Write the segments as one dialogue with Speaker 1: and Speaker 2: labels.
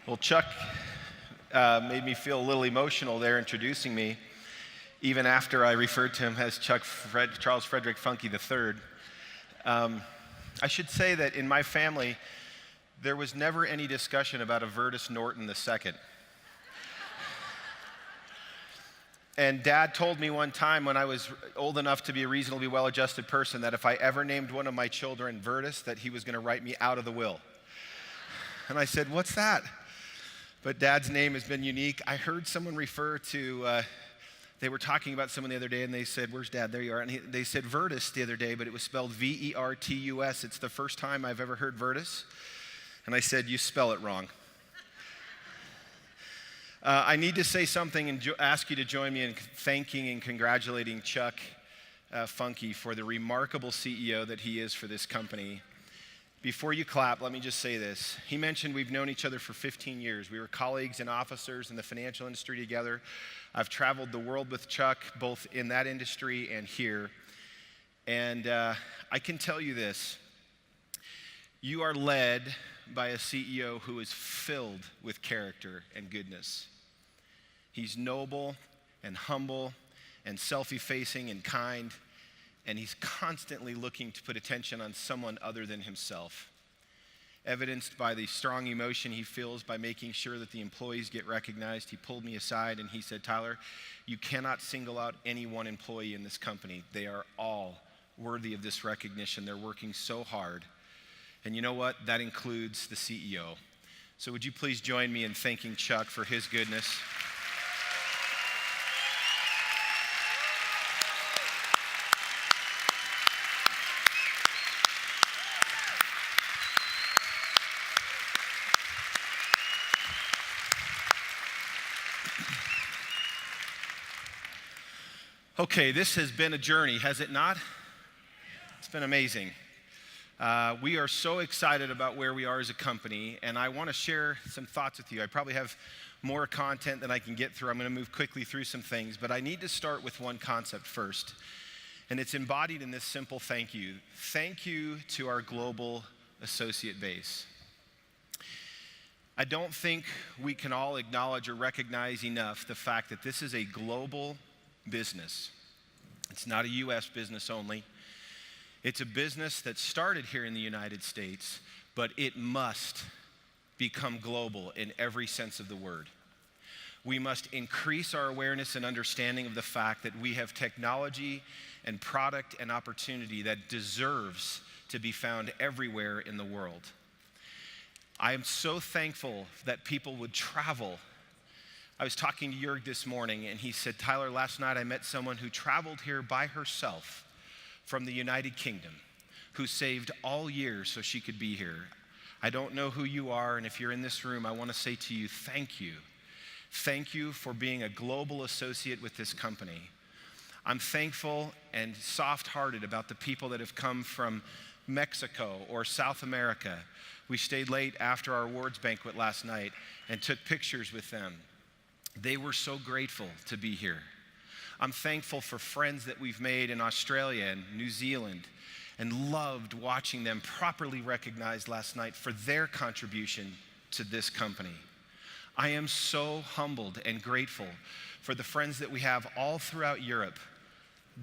Speaker 1: Well, Chuck made me feel a little emotional there introducing me, even after I referred to him as Charles Frederick Funky III. I should say that in my family, there was never any discussion about a Virtus Norton II. And Dad told me one time when I was old enough to be a reasonably well-adjusted person that if I ever named one of my children Virtus, that he was going to write me out of the will. And I said, "What's that?" But Dad's name has been unique. I heard someone refer to, they were talking about someone the other day and they said, "Where's Dad?" There you are. And they said Virtus the other day, but it was spelled V-E-R-T-U-S. It's the first time I've ever heard Virtus. And I said, "You spell it wrong." I need to say something and ask you to join me in thanking and congratulating Chuck Funky for the remarkable CEO that he is for this company. Before you clap, let me just say this. He mentioned we've known each other for 15 years. We were colleagues and officers in the financial industry together. I've traveled the world with Chuck, both in that industry and here. And I can tell you this. You are led by a CEO who is filled with character and goodness. He's noble and humble and self-effacing and kind, and he's constantly looking to put attention on someone other than himself, evidenced by the strong emotion he feels by making sure that the employees get recognized. He pulled me aside and he said, "Tyler, you cannot single out any one employee in this company. They are all worthy of this recognition. They're working so hard." And you know what? That includes the CEO. So would you please join me in thanking Chuck for his goodness? Okay, this has been a journey, has it not? It's been amazing. We are so excited about where we are as a company, and I want to share some thoughts with you. I probably have more content than I can get through. I'm going to move quickly through some things, but I need to start with one concept first, and it's embodied in this simple thank you. Thank you to our global associate base. I don't think we can all acknowledge or recognize enough the fact that this is a global business. It's not a U.S. business only. It's a business that started here in the United States, but it must become global in every sense of the word. We must increase our awareness and understanding of the fact that we have technology and product and opportunity that deserves to be found everywhere in the world. I am so thankful that people would travel. I was talking to Jörg this morning, and he said, "Tyler, last night I met someone who traveled here by herself from the United Kingdom, who saved all year so she could be here." I don't know who you are, and if you're in this room, I want to say to you, thank you. Thank you for being a global associate with this company. I'm thankful and soft-hearted about the people that have come from Mexico or South America. We stayed late after our awards banquet last night and took pictures with them. They were so grateful to be here. I'm thankful for friends that we've made in Australia and New Zealand and loved watching them properly recognized last night for their contribution to this company. I am so humbled and grateful for the friends that we have all throughout Europe,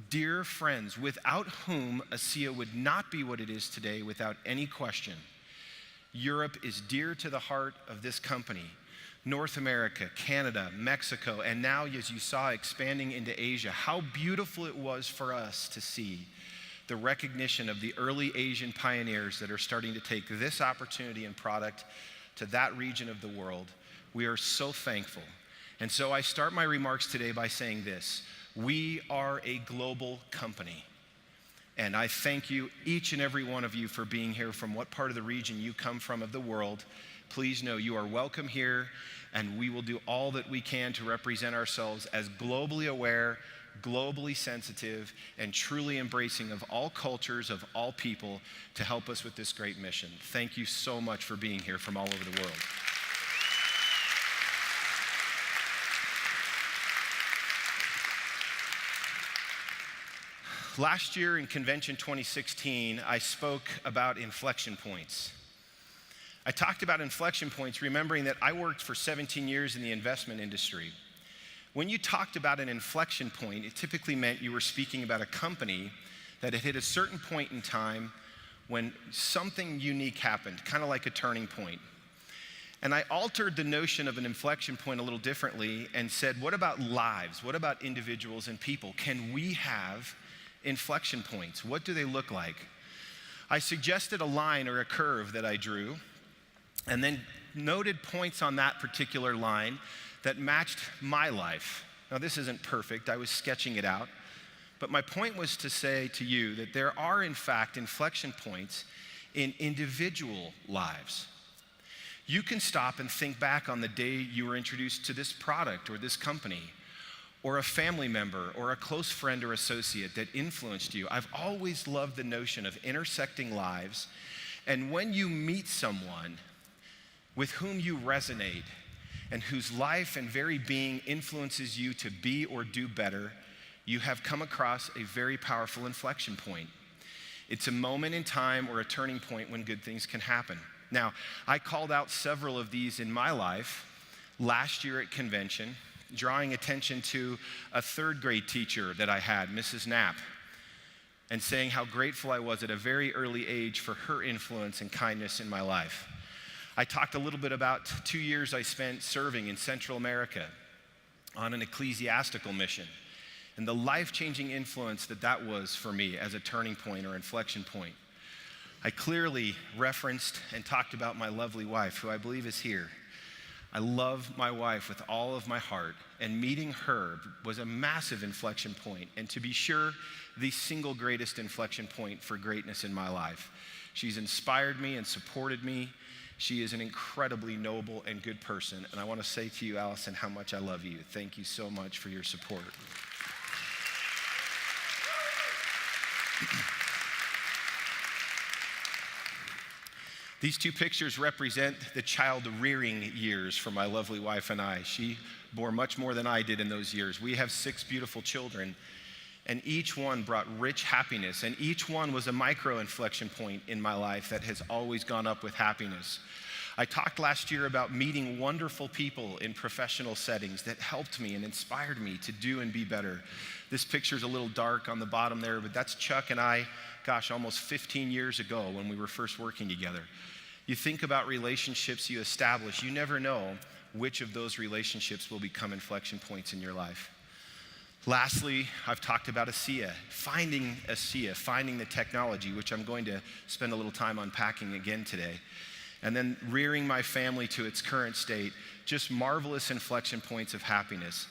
Speaker 1: dear friends without whom ASEA would not be what it is today without any question. Europe is dear to the heart of this company. North America, Canada, Mexico, and now, as you saw, expanding into Asia. How beautiful it was for us to see the recognition of the early Asian pioneers that are starting to take this opportunity and product to that region of the world. We are so thankful. And so I start my remarks today by saying this: we are a global company. And I thank you, each and every one of you, for being here from what part of the region you come from of the world. Please know you are welcome here, and we will do all that we can to represent ourselves as globally aware, globally sensitive, and truly embracing of all cultures, of all people, to help us with this great mission. Thank you so much for being here from all over the world. Last year in Convention 2016, I spoke about inflection points. I talked about inflection points, remembering that I worked for 17 years in the investment industry. When you talked about an inflection point, it typically meant you were speaking about a company that had hit a certain point in time when something unique happened, kind of like a turning point. And I altered the notion of an inflection point a little differently and said, what about lives? What about individuals and people? Can we have inflection points? What do they look like? I suggested a line or a curve that I drew, and then noted points on that particular line that matched my life. Now, this isn't perfect. I was sketching it out. But my point was to say to you that there are, in fact, inflection points in individual lives. You can stop and think back on the day you were introduced to this product or this company, or a family member or a close friend or associate that influenced you. I've always loved the notion of intersecting lives, and when you meet someone with whom you resonate and whose life and very being influences you to be or do better, you have come across a very powerful inflection point. It's a moment in time or a turning point when good things can happen. Now, I called out several of these in my life last year at convention, drawing attention to a third grade teacher that I had, Mrs. Knapp, and saying how grateful I was at a very early age for her influence and kindness in my life. I talked a little bit about 2 years I spent serving in Central America on an ecclesiastical mission and the life-changing influence that was for me as a turning point or inflection point. I clearly referenced and talked about my lovely wife, who I believe is here. I love my wife with all of my heart, and meeting her was a massive inflection point, and to be sure, the single greatest inflection point for greatness in my life. She's inspired me and supported me. She is an incredibly noble and good person, and I want to say to you, Allison, how much I love you. Thank you so much for your support. These two pictures represent the child-rearing years for my lovely wife and I. She bore much more than I did in those years. We have 6 beautiful children, and each one brought rich happiness, and each one was a micro-inflection point in my life that has always gone up with happiness. I talked last year about meeting wonderful people in professional settings that helped me and inspired me to do and be better. This picture's a little dark on the bottom there, but that's Chuck and I, almost 15 years ago when we were first working together. You think about relationships you establish, you never know which of those relationships will become inflection points in your life. Lastly, I've talked about ASEA, finding the technology, which I'm going to spend a little time unpacking again today. And then rearing my family to its current state, just marvelous inflection points of happiness.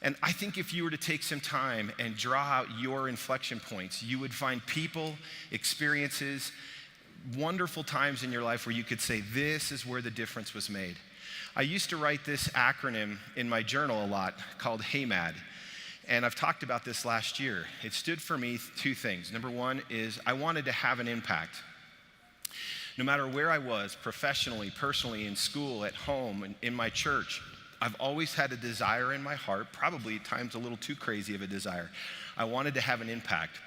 Speaker 1: And I think if you were to take some time and draw out your inflection points, you would find people, experiences, wonderful times in your life where you could say, this is where the difference was made. I used to write this acronym in my journal a lot called HeyMad. And I've talked about this last year. It stood for me 2 things. Number 1 is I wanted to have an impact. No matter where I was, professionally, personally, in school, at home, and in my church, I've always had a desire in my heart, probably at times a little too crazy of a desire. I wanted to have an impact.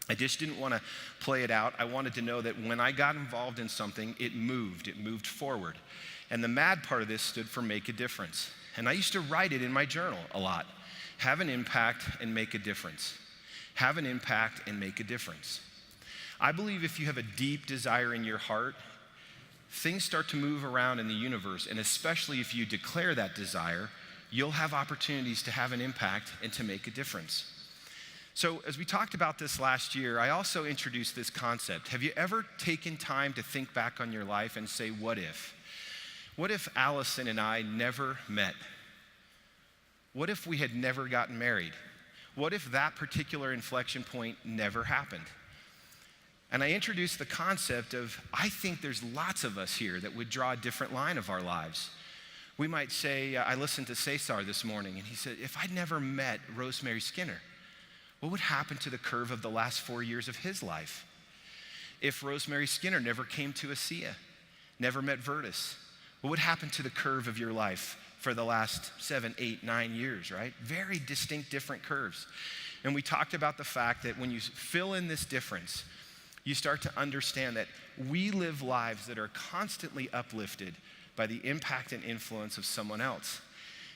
Speaker 1: I just didn't want to play it out. I wanted to know that when I got involved in something, it moved forward. And the mad part of this stood for make a difference. And I used to write it in my journal a lot. Have an impact and make a difference. Have an impact and make a difference. I believe if you have a deep desire in your heart, things start to move around in the universe, and especially if you declare that desire, you'll have opportunities to have an impact and to make a difference. So as we talked about this last year, I also introduced this concept. Have you ever taken time to think back on your life and say, what if? What if Allison and I never met? What if we had never gotten married? What if that particular inflection point never happened? And I introduced the concept of, I think there's lots of us here that would draw a different line of our lives. We might say, I listened to Cesar this morning, and he said, if I'd never met Rosemary Skinner, what would happen to the curve of the last 4 years of his life? If Rosemary Skinner never came to ASEA, never met Virtus, what would happen to the curve of your life for the last 7, 8, 9 years, right? Very distinct, different curves. And we talked about the fact that when you fill in this difference, You start to understand that we live lives that are constantly uplifted by the impact and influence of someone else.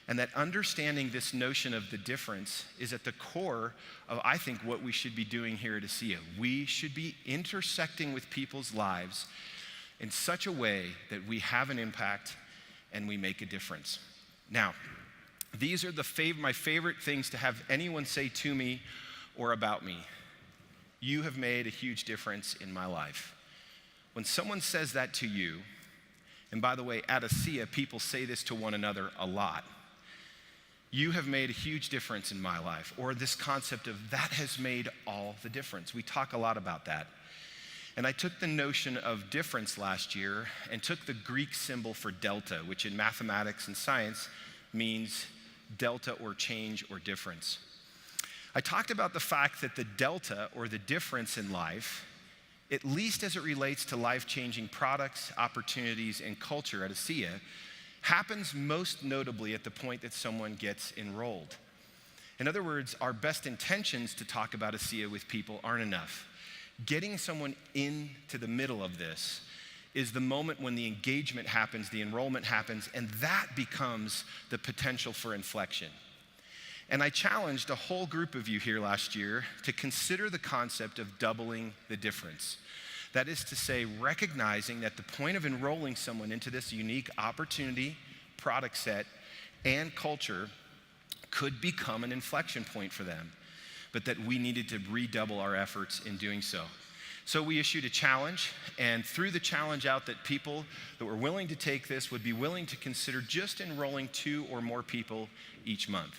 Speaker 1: And that understanding this notion of the difference is at the core of, I think, what we should be doing here at ASEA. We should be intersecting with people's lives in such a way that we have an impact and we make a difference. Now, these are my favorite things to have anyone say to me or about me. You have made a huge difference in my life. When someone says that to you, and by the way, at ASEA, people say this to one another a lot. You have made a huge difference in my life, or this concept of that has made all the difference. We talk a lot about that. And I took the notion of difference last year and took the Greek symbol for delta, which in mathematics and science means delta or change or difference. I talked about the fact that the delta or the difference in life, at least as it relates to life-changing products, opportunities, and culture at ASEA, happens most notably at the point that someone gets enrolled. In other words, our best intentions to talk about ASEA with people aren't enough. Getting someone into the middle of this is the moment when the engagement happens, the enrollment happens, and that becomes the potential for inflection. And I challenged a whole group of you here last year to consider the concept of doubling the difference. That is to say, recognizing that the point of enrolling someone into this unique opportunity, product set, and culture could become an inflection point for them, but that we needed to redouble our efforts in doing so. So we issued a challenge, and threw the challenge out that people that were willing to take this would be willing to consider just enrolling 2 or more people each month.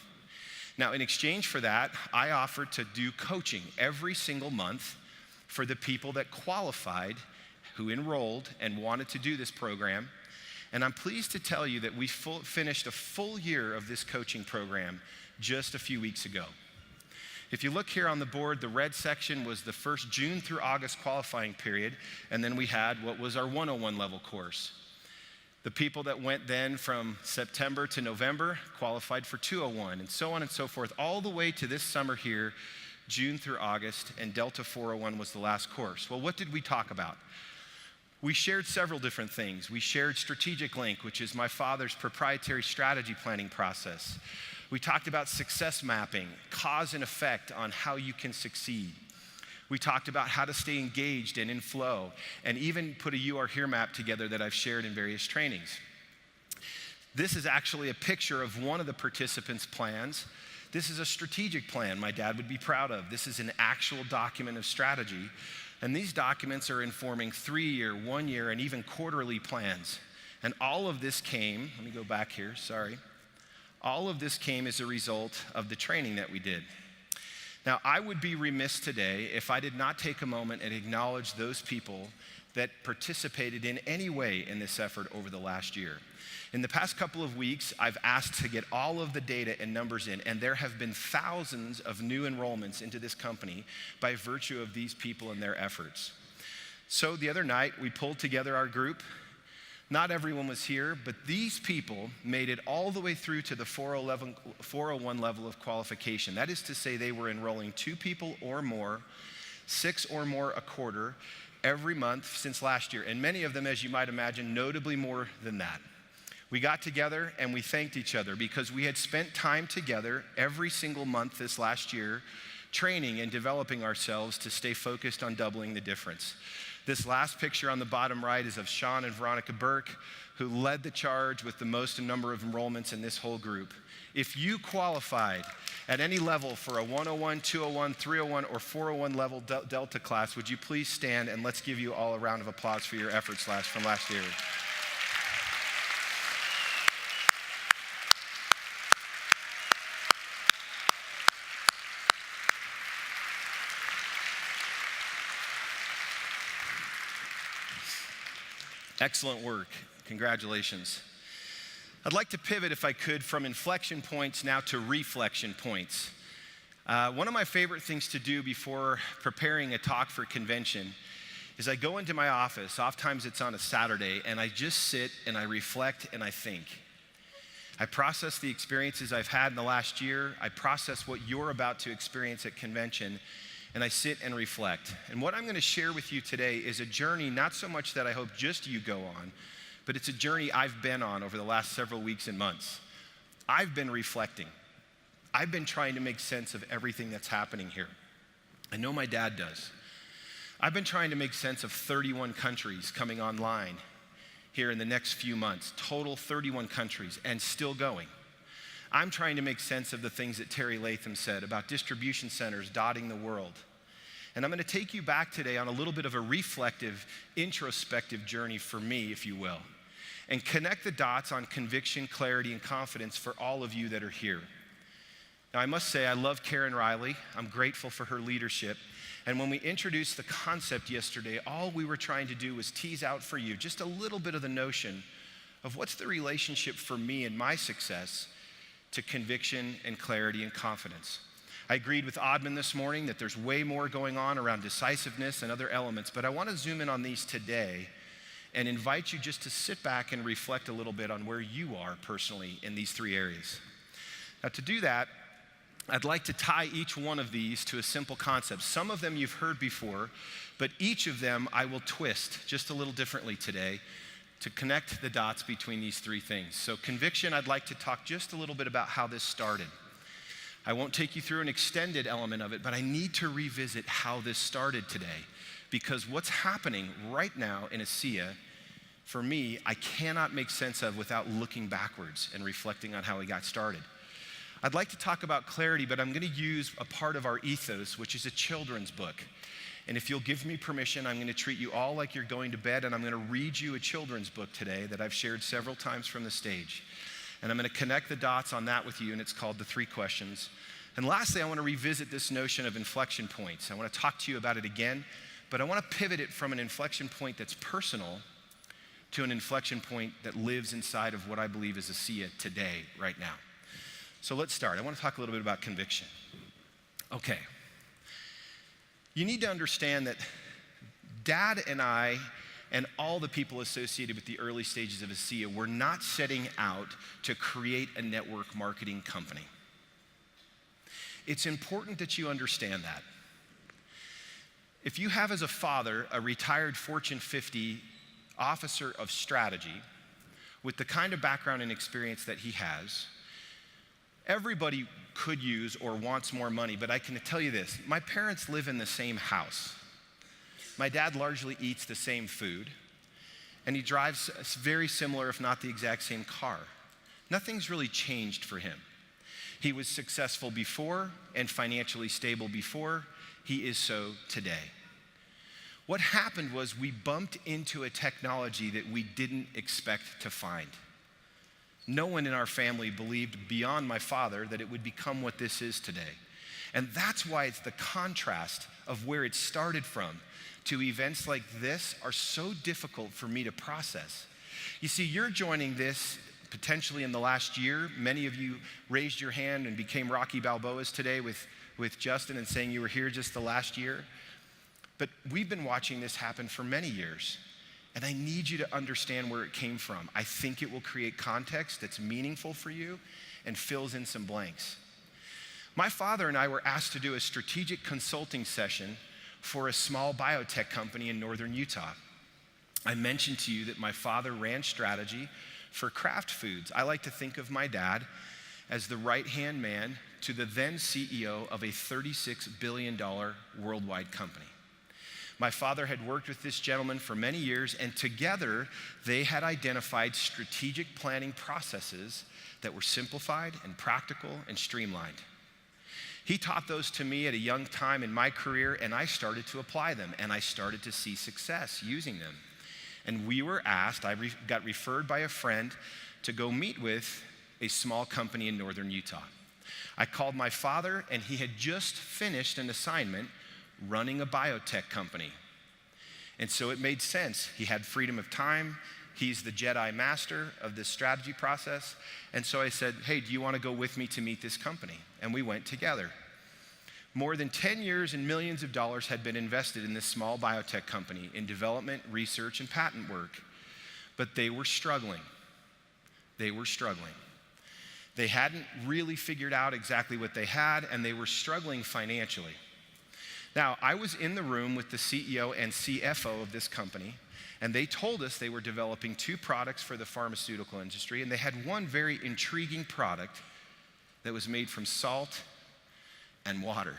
Speaker 1: Now, in exchange for that, I offered to do coaching every single month for the people that qualified, who enrolled and wanted to do this program. And I'm pleased to tell you that we finished a full year of this coaching program just a few weeks ago. If you look here on the board, the red section was the first June through August qualifying period, and then we had what was our 101 level course. The people that went then from September to November qualified for 201, and so on and so forth, all the way to this summer here, June through August, and Delta 401 was the last course. Well, what did we talk about? We shared several different things. We shared Strategic Link, which is my father's proprietary strategy planning process. We talked about success mapping, cause and effect on how you can succeed. We talked about how to stay engaged and in flow, and even put a You Are Here map together that I've shared in various trainings. This is actually a picture of one of the participants' plans. This is a strategic plan my dad would be proud of. This is an actual document of strategy, and these documents are informing 3-year, 1-year, and even quarterly plans. And all of this came, let me go back here, sorry. All of this came as a result of the training that we did. Now, I would be remiss today if I did not take a moment and acknowledge those people that participated in any way in this effort over the last year. In the past couple of weeks, I've asked to get all of the data and numbers in, and there have been thousands of new enrollments into this company by virtue of these people and their efforts. So the other night, we pulled together our group. Not everyone was here, but these people made it all the way through to the 401 level of qualification. That is to say, they were enrolling 2 people or more, 6 or more a quarter, every month since last year. And many of them, as you might imagine, notably more than that. We got together and we thanked each other because we had spent time together every single month this last year, training and developing ourselves to stay focused on doubling the difference. This last picture on the bottom right is of Sean and Veronica Burke, who led the charge with the most number of enrollments in this whole group. If you qualified at any level for a 101, 201, 301, or 401 level Delta class, would you please stand and let's give you all a round of applause for your efforts from last year. Excellent work. Congratulations. I'd like to pivot, if I could, from inflection points now to reflection points. One of my favorite things to do before preparing a talk for convention is I go into my office, oftentimes it's on a Saturday, and I just sit and I reflect and I think. I process the experiences I've had in the last year. I process what you're about to experience at convention. and I sit and reflect. And what I'm going to share with you today is a journey, not so much that I hope just you go on, but it's a journey I've been on over the last several weeks and months. I've been reflecting. I've been trying to make sense of everything that's happening here. I know my dad does. I've been trying to make sense of 31 countries coming online here in the next few months, total 31 countries, and still going. I'm trying to make sense of the things that Terry Latham said about distribution centers dotting the world. And I'm going to take you back today on a little bit of a reflective, introspective journey for me, if you will, and connect the dots on conviction, clarity, and confidence for all of you that are here. Now, I must say, I love Karen Riley. I'm grateful for her leadership. And when we introduced the concept yesterday, all we were trying to do was tease out for you just a little bit of the notion of what's the relationship for me and my success to conviction and clarity and confidence. I agreed with Odman this morning that there's way more going on around decisiveness and other elements, but I want to zoom in on these today and invite you just to sit back and reflect a little bit on where you are personally in these three areas. Now, to do that, I'd like to tie each one of these to a simple concept. Some of them you've heard before, but each of them I will twist just a little differently today to connect the dots between these three things. So conviction, I'd like to talk just a little bit about how this started. I won't take you through an extended element of it, but I need to revisit how this started today, because what's happening right now in ASEA, for me, I cannot make sense of without looking backwards and reflecting on how we got started. I'd like to talk about clarity, but I'm going to use a part of our ethos, which is a children's book. And if you'll give me permission, I'm going to treat you all like you're going to bed, and I'm going to read you a children's book today that I've shared several times from the stage. And I'm going to connect the dots on that with you, and it's called The Three Questions. And lastly, I want to revisit this notion of inflection points. I want to talk to you about it again, but I want to pivot it from an inflection point that's personal to an inflection point that lives inside of what I believe is ASEA today, right now. So let's start. I want to talk a little bit about conviction. Okay. You need to understand that Dad and I and all the people associated with the early stages of ASEA were not setting out to create a network marketing company. It's important that you understand that. If you have as a father a retired Fortune 50 officer of strategy with the kind of background and experience that he has, everybody could use or wants more money, but I can tell you this. My parents live in the same house. My dad largely eats the same food, and he drives a very similar, if not the exact same car. Nothing's really changed for him. He was successful before and financially stable before. He is so today. What happened was we bumped into a technology that we didn't expect to find. No one in our family believed beyond my father that it would become what this is today. And that's why it's the contrast of where it started from to events like this are so difficult for me to process. You see, you're joining this potentially in the last year. Many of you raised your hand and became Rocky Balboas today with Justin and saying you were here just the last year. But we've been watching this happen for many years. And I need you to understand where it came from. I think it will create context that's meaningful for you and fills in some blanks. My father and I were asked to do a strategic consulting session for a small biotech company in northern Utah. I mentioned to you that my father ran strategy for Kraft Foods. I like to think of my dad as the right-hand man to the then CEO of a $36 billion worldwide company. My father had worked with this gentleman for many years, and together they had identified strategic planning processes that were simplified and practical and streamlined. He taught those to me at a young time in my career, and I started to apply them, and I started to see success using them. And we were asked, got referred by a friend to go meet with a small company in northern Utah. I called my father, and he had just finished an assignment running a biotech company. And so it made sense. He had freedom of time. He's the Jedi master of this strategy process. And so I said, hey, do you want to go with me to meet this company? And we went together. More than 10 years and millions of dollars had been invested in this small biotech company in development, research, and patent work. But they were struggling. They were struggling. They hadn't really figured out exactly what they had, and they were struggling financially. Now, I was in the room with the CEO and CFO of this company, and they told us they were developing 2 products for the pharmaceutical industry, and they had one very intriguing product that was made from salt and water.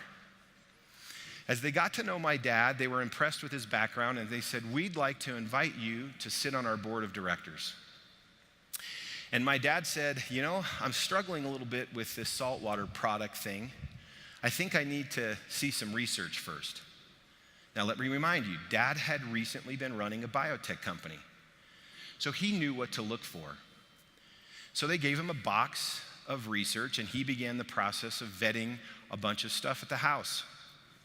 Speaker 1: As they got to know my dad, they were impressed with his background, and they said, "We'd like to invite you to sit on our board of directors." And my dad said, "You know, I'm struggling a little bit with this saltwater product thing. I think I need to see some research first." Now, let me remind you, Dad had recently been running a biotech company, so he knew what to look for. So they gave him a box of research, and he began the process of vetting a bunch of stuff at the house.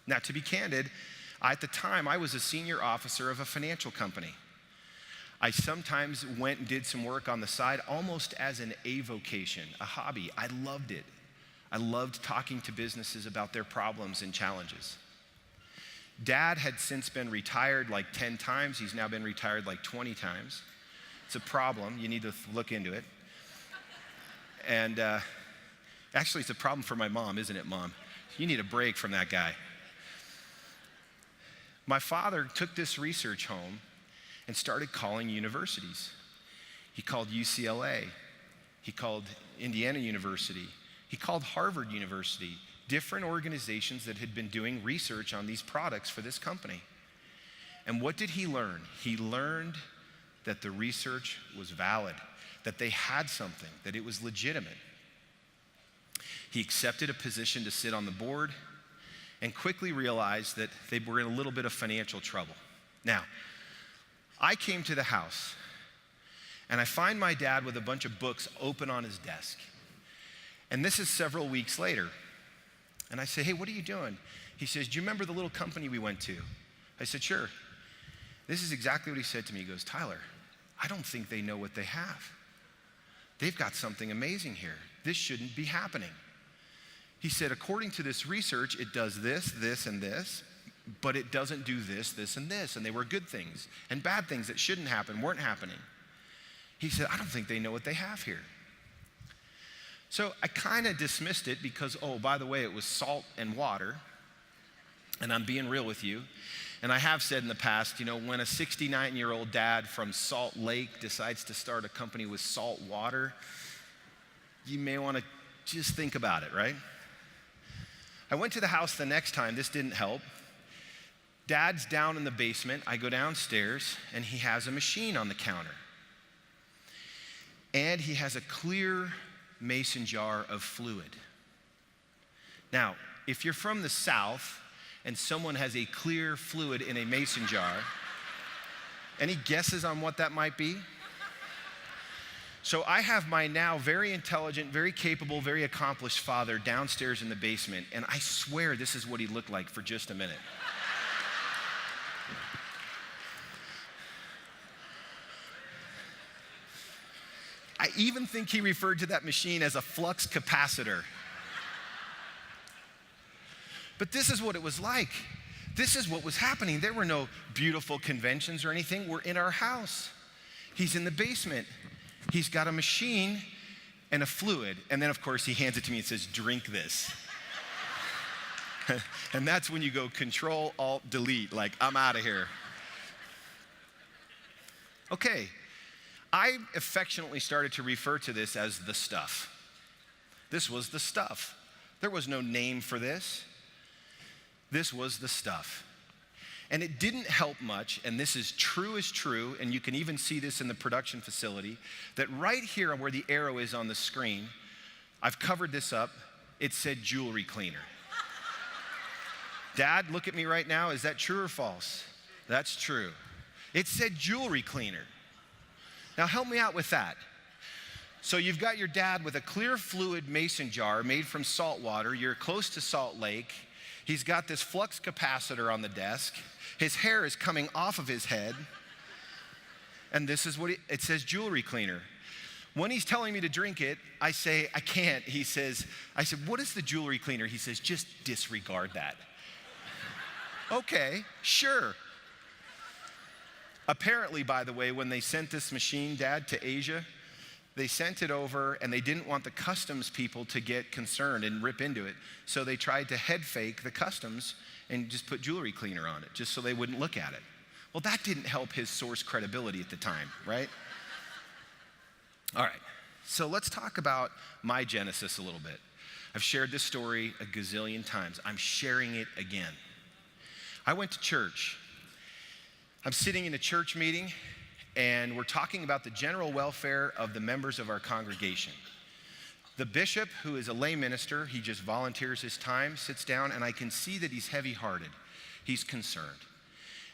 Speaker 1: Now, to be candid, at the time, I was a senior officer of a financial company. I sometimes went and did some work on the side, almost as an avocation, a hobby. I loved it. I loved talking to businesses about their problems and challenges. Dad had since been retired like 10 times. He's now been retired like 20 times. It's a problem. You need to look into it. And actually, it's a problem for my mom, isn't it, Mom? You need a break from that guy. My father took this research home and started calling universities. He called UCLA. He called Indiana University. He called Harvard University, different organizations that had been doing research on these products for this company. And what did he learn? He learned that the research was valid, that they had something, that it was legitimate. He accepted a position to sit on the board and quickly realized that they were in a little bit of financial trouble. Now, I came to the house and I find my dad with a bunch of books open on his desk. And this is several weeks later. And I say, "Hey, what are you doing?" He says, "Do you remember the little company we went to?" I said, "Sure." This is exactly what he said to me. He goes, "Tyler, I don't think they know what they have. They've got something amazing here. This shouldn't be happening." He said, "According to this research, it does this, this, and this, but it doesn't do this, this, and this. And they were good things, and bad things that shouldn't happen weren't happening." He said, "I don't think they know what they have here." So I kind of dismissed it because, oh, by the way, it was salt and water. And I'm being real with you. And I have said in the past, you know, when a 69-year-old dad from Salt Lake decides to start a company with salt water, you may want to just think about it, right? I went to the house the next time. This didn't help. Dad's down in the basement. I go downstairs, and he has a machine on the counter. And he has a clear mason jar of fluid. Now, if you're from the South and someone has a clear fluid in a mason jar, any guesses on what that might be? So I have my now very intelligent, very capable, very accomplished father downstairs in the basement, and I swear this is what he looked like for just a minute. I even think he referred to that machine as a flux capacitor. But this is what it was like. This is what was happening. There were no beautiful conventions or anything. We're in our house. He's in the basement. He's got a machine and a fluid. And then, of course, he hands it to me and says, "Drink this." And that's when you go Control, Alt, Delete, like, I'm out of here. Okay. I affectionately started to refer to this as the stuff. This was the stuff. There was no name for this. This was the stuff. And it didn't help much, and this is true, and you can even see this in the production facility, that right here where the arrow is on the screen, I've covered this up, it said jewelry cleaner. Dad, look at me right now. Is that true or false? That's true. It said jewelry cleaner. Now help me out with that. So you've got your dad with a clear fluid mason jar made from salt water. You're close to Salt Lake. He's got this flux capacitor on the desk. His hair is coming off of his head. And this is what it says, jewelry cleaner. When he's telling me to drink it, I say, "I can't." I said, "What is the jewelry cleaner?" He says, "Just disregard that." Okay, sure. Apparently, by the way, when they sent this machine, Dad, to Asia, they sent it over, and they didn't want the customs people to get concerned and rip into it. So they tried to head fake the customs and just put jewelry cleaner on it, just so they wouldn't look at it. Well, that didn't help his source credibility at the time, right? All right, so let's talk about my genesis a little bit. I've shared this story a gazillion times. I'm sharing it again. I went to church. I'm sitting in a church meeting, and we're talking about the general welfare of the members of our congregation. The bishop, who is a lay minister, he just volunteers his time, sits down, and I can see that he's heavy-hearted. He's concerned.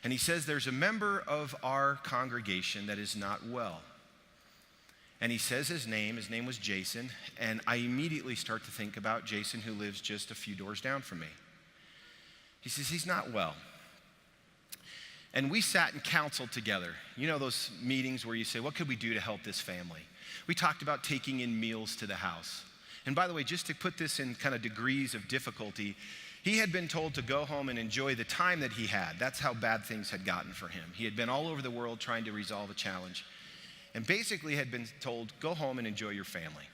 Speaker 1: And he says, there's a member of our congregation that is not well. And he says his name was Jason, and I immediately start to think about Jason, who lives just a few doors down from me. He says, he's not well. And we sat and counseled together. You know those meetings where you say, what could we do to help this family? We talked about taking in meals to the house. And by the way, just to put this in kind of degrees of difficulty, he had been told to go home and enjoy the time that he had. That's how bad things had gotten for him. He had been all over the world trying to resolve a challenge, and basically had been told, go home and enjoy your family.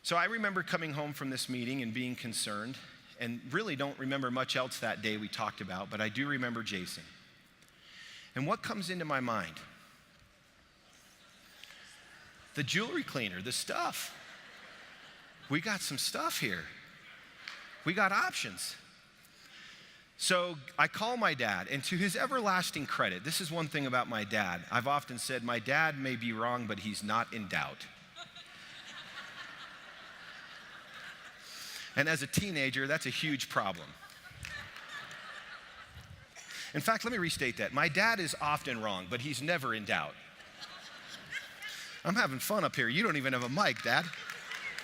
Speaker 1: So I remember coming home from this meeting and being concerned, and really don't remember much else that day we talked about, but I do remember Jason. And what comes into my mind? The jewelry cleaner, the stuff. We got some stuff here. We got options. So I call my dad, and to his everlasting credit, this is one thing about my dad. I've often said, my dad may be wrong, but he's not in doubt. And as a teenager, that's a huge problem. In fact, let me restate that. My dad is often wrong, but he's never in doubt. I'm having fun up here. You don't even have a mic, Dad.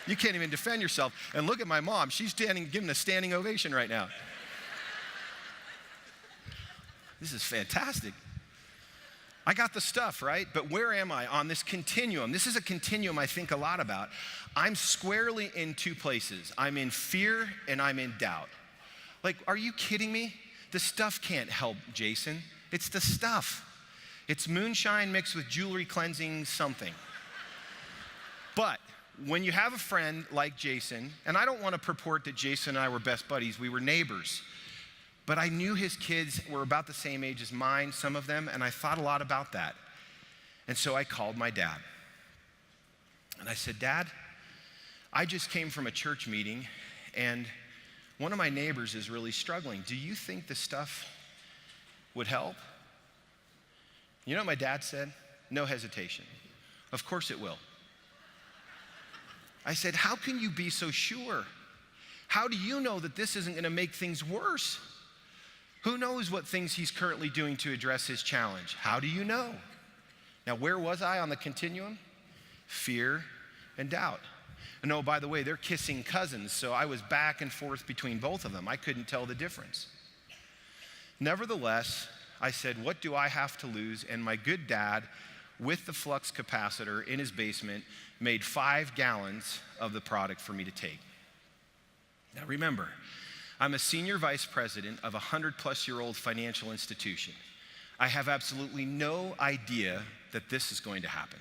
Speaker 1: You can't even defend yourself. And look at my mom. She's giving a standing ovation right now. This is fantastic. I got the stuff, right? But where am I on this continuum? This is a continuum I think a lot about. I'm squarely in two places. I'm in fear and I'm in doubt. Like, are you kidding me? The stuff can't help Jason. It's the stuff. It's moonshine mixed with jewelry cleansing something. But when you have a friend like Jason, and I don't want to purport that Jason and I were best buddies, we were neighbors. But I knew his kids were about the same age as mine, some of them, and I thought a lot about that. And so I called my dad. And I said, Dad, I just came from a church meeting, and one of my neighbors is really struggling. Do you think the stuff would help? You know what my dad said? No hesitation. Of course it will. I said, how can you be so sure? How do you know that this isn't going to make things worse? Who knows what things he's currently doing to address his challenge? How do you know? Now, where was I on the continuum? Fear and doubt. And oh, by the way, they're kissing cousins, so I was back and forth between both of them. I couldn't tell the difference. Nevertheless, I said, what do I have to lose? And my good dad, with the flux capacitor in his basement, made 5 gallons of the product for me to take. Now remember, I'm a senior vice president of a 100-plus-year-old financial institution. I have absolutely no idea that this is going to happen.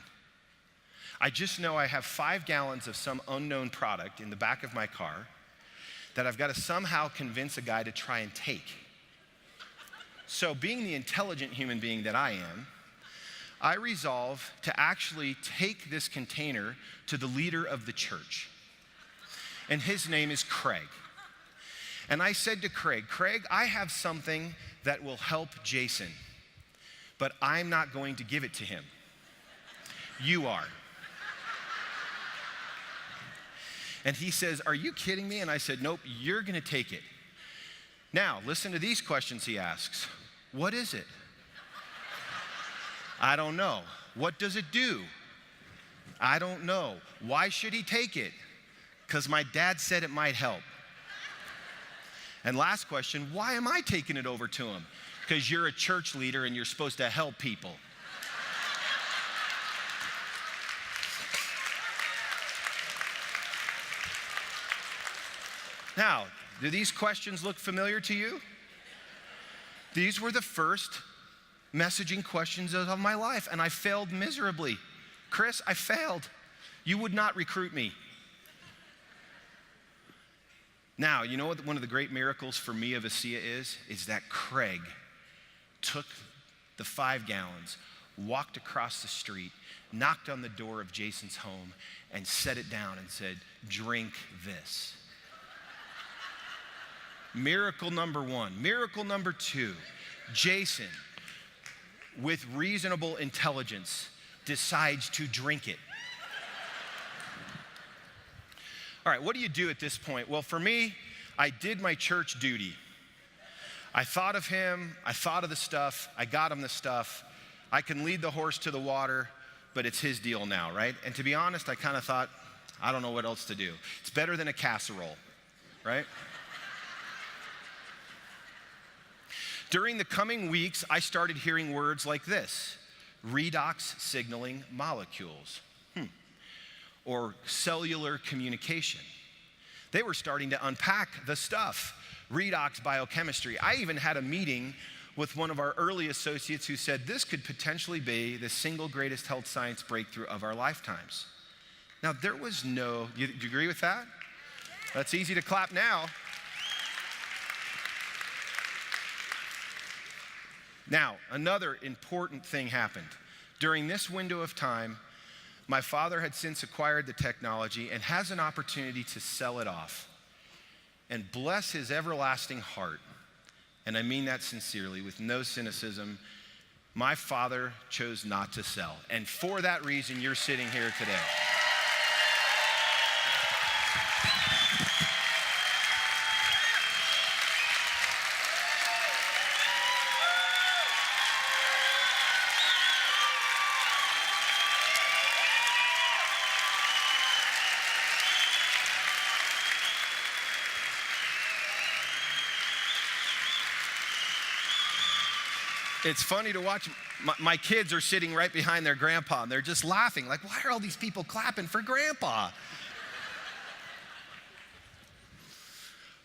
Speaker 1: I just know I have 5 gallons of some unknown product in the back of my car that I've got to somehow convince a guy to try and take. So being the intelligent human being that I am, I resolve to actually take this container to the leader of the church. And his name is Craig. And I said to Craig, I have something that will help Jason, but I'm not going to give it to him. You are. And he says, are you kidding me? And I said, nope, you're going to take it. Now, listen to these questions he asks. What is it? I don't know. What does it do? I don't know. Why should he take it? Because my dad said it might help. And last question, why am I taking it over to him? Because you're a church leader and you're supposed to help people. Now, do these questions look familiar to you? These were the first messaging questions of my life, and I failed miserably. Chris, I failed. You would not recruit me. Now, you know what one of the great miracles for me of ASEA is that Craig took the 5 gallons, walked across the street, knocked on the door of Jason's home, and set it down and said, drink this. Miracle number 1. Miracle number 2, Jason, with reasonable intelligence, decides to drink it. All right, what do you do at this point? Well, for me, I did my church duty. I thought of him, I thought of the stuff, I got him the stuff. I can lead the horse to the water, but it's his deal now, right? And to be honest, I kind of thought, I don't know what else to do. It's better than a casserole, right? During the coming weeks, I started hearing words like this: Redox Signalling Molecules, or cellular communication. They were starting to unpack the stuff, redox biochemistry. I even had a meeting with one of our early associates who said this could potentially be the single greatest health science breakthrough of our lifetimes. Now, there was no, do you agree with that? That's easy to clap now. Now, another important thing happened. During this window of time, my father had since acquired the technology and has an opportunity to sell it off. And bless his everlasting heart, and I mean that sincerely, with no cynicism, my father chose not to sell. And for that reason, you're sitting here today. It's funny to watch. My kids are sitting right behind their grandpa, and they're just laughing, like, why are all these people clapping for grandpa?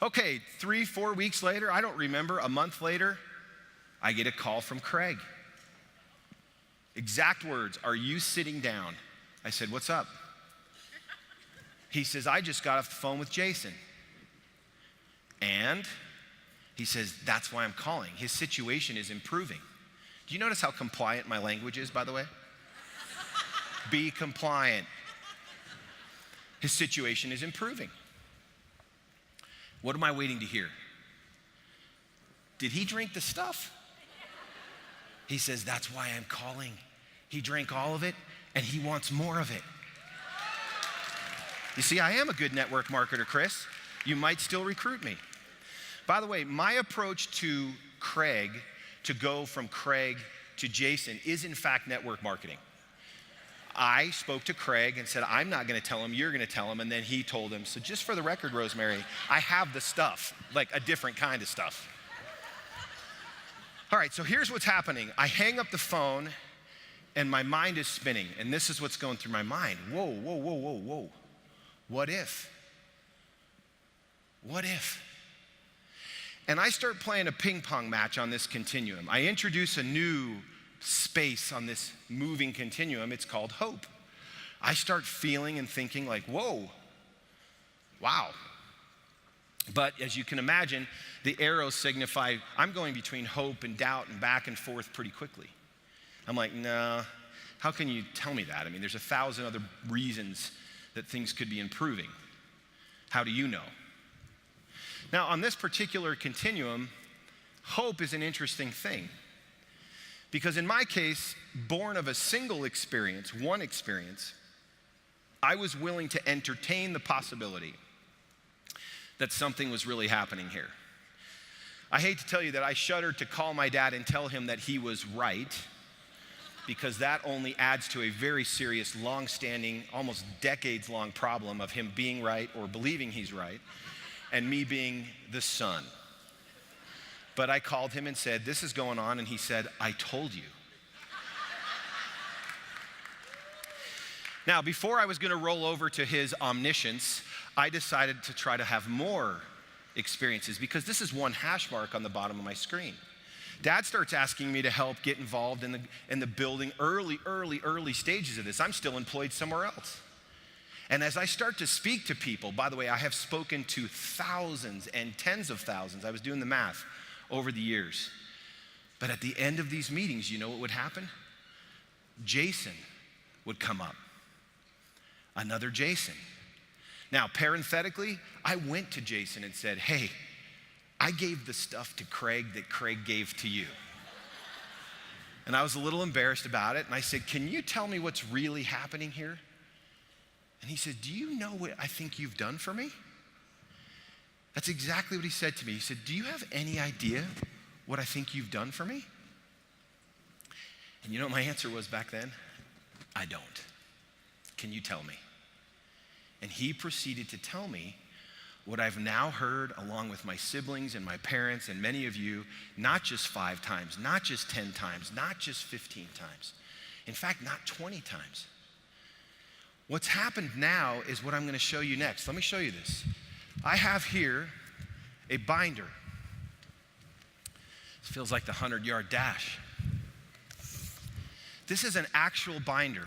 Speaker 1: Okay, 3-4 weeks later, I don't remember, a month later, I get a call from Craig. Exact words, are you sitting down? I said, what's up? He says, I just got off the phone with Jason. And he says, that's why I'm calling. His situation is improving. Do you notice how compliant my language is, by the way? Be compliant. His situation is improving. What am I waiting to hear? Did he drink the stuff? He says, that's why I'm calling. He drank all of it, and he wants more of it. You see, I am a good network marketer, Chris. You might still recruit me. By the way, my approach to Craig, to go from Craig to Jason, is in fact network marketing. I spoke to Craig and said, I'm not gonna tell him, you're gonna tell him, and then he told him. So just for the record, Rosemary, I have the stuff, like a different kind of stuff. All right, so here's what's happening. I hang up the phone and my mind is spinning, and this is what's going through my mind. Whoa, whoa, whoa, whoa, whoa. What if? What if? And I start playing a ping pong match on this continuum. I introduce a new space on this moving continuum. It's called hope. I start feeling and thinking like, whoa, wow. But as you can imagine, the arrows signify I'm going between hope and doubt and back and forth pretty quickly. I'm like, no, how can you tell me that? I mean, there's 1,000 other reasons that things could be improving. How do you know? Now, on this particular continuum, hope is an interesting thing. Because in my case, born of a single experience, one experience, I was willing to entertain the possibility that something was really happening here. I hate to tell you that I shuddered to call my dad and tell him that he was right, because that only adds to a very serious, long-standing, almost decades-long problem of him being right or believing he's right, and me being the son. But I called him and said, this is going on, and he said, I told you. Now, before I was gonna roll over to his omniscience, I decided to try to have more experiences, because this is one hash mark on the bottom of my screen. Dad starts asking me to help get involved in the building early stages of this. I'm still employed somewhere else. And as I start to speak to people, by the way, I have spoken to thousands and tens of thousands. I was doing the math over the years. But at the end of these meetings, you know what would happen? Jason would come up. Another Jason. Now, parenthetically, I went to Jason and said, hey, I gave the stuff to Craig that Craig gave to you. And I was a little embarrassed about it. And I said, can you tell me what's really happening here? And he said, do you know what I think you've done for me? That's exactly what he said to me. He said, do you have any idea what I think you've done for me? And you know what my answer was back then? I don't. Can you tell me? And he proceeded to tell me what I've now heard along with my siblings and my parents and many of you, not just 5 times, not just 10 times, not just 15 times. In fact, not 20 times. What's happened now is what I'm going to show you next. Let me show you this. I have here a binder. This feels like the 100-yard dash. This is an actual binder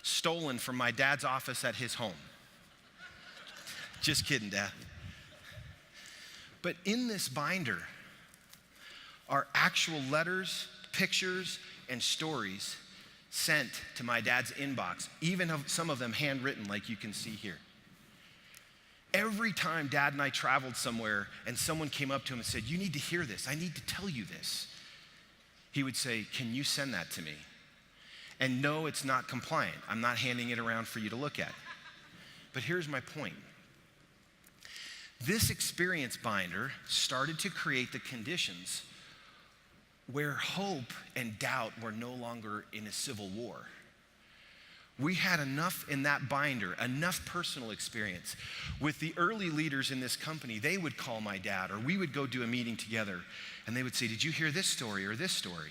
Speaker 1: stolen from my dad's office at his home. Just kidding, Dad. But in this binder are actual letters, pictures, and stories sent to my dad's inbox, even some of them handwritten like you can see here. Every time Dad and I traveled somewhere and someone came up to him and said, you need to hear this, I need to tell you this, he would say, can you send that to me? And no, it's not compliant. I'm not handing it around for you to look at. But here's my point. This experience binder started to create the conditions where hope and doubt were no longer in a civil war. We had enough in that binder, enough personal experience. With the early leaders in this company, they would call my dad, or we would go do a meeting together, and they would say, did you hear this story or this story?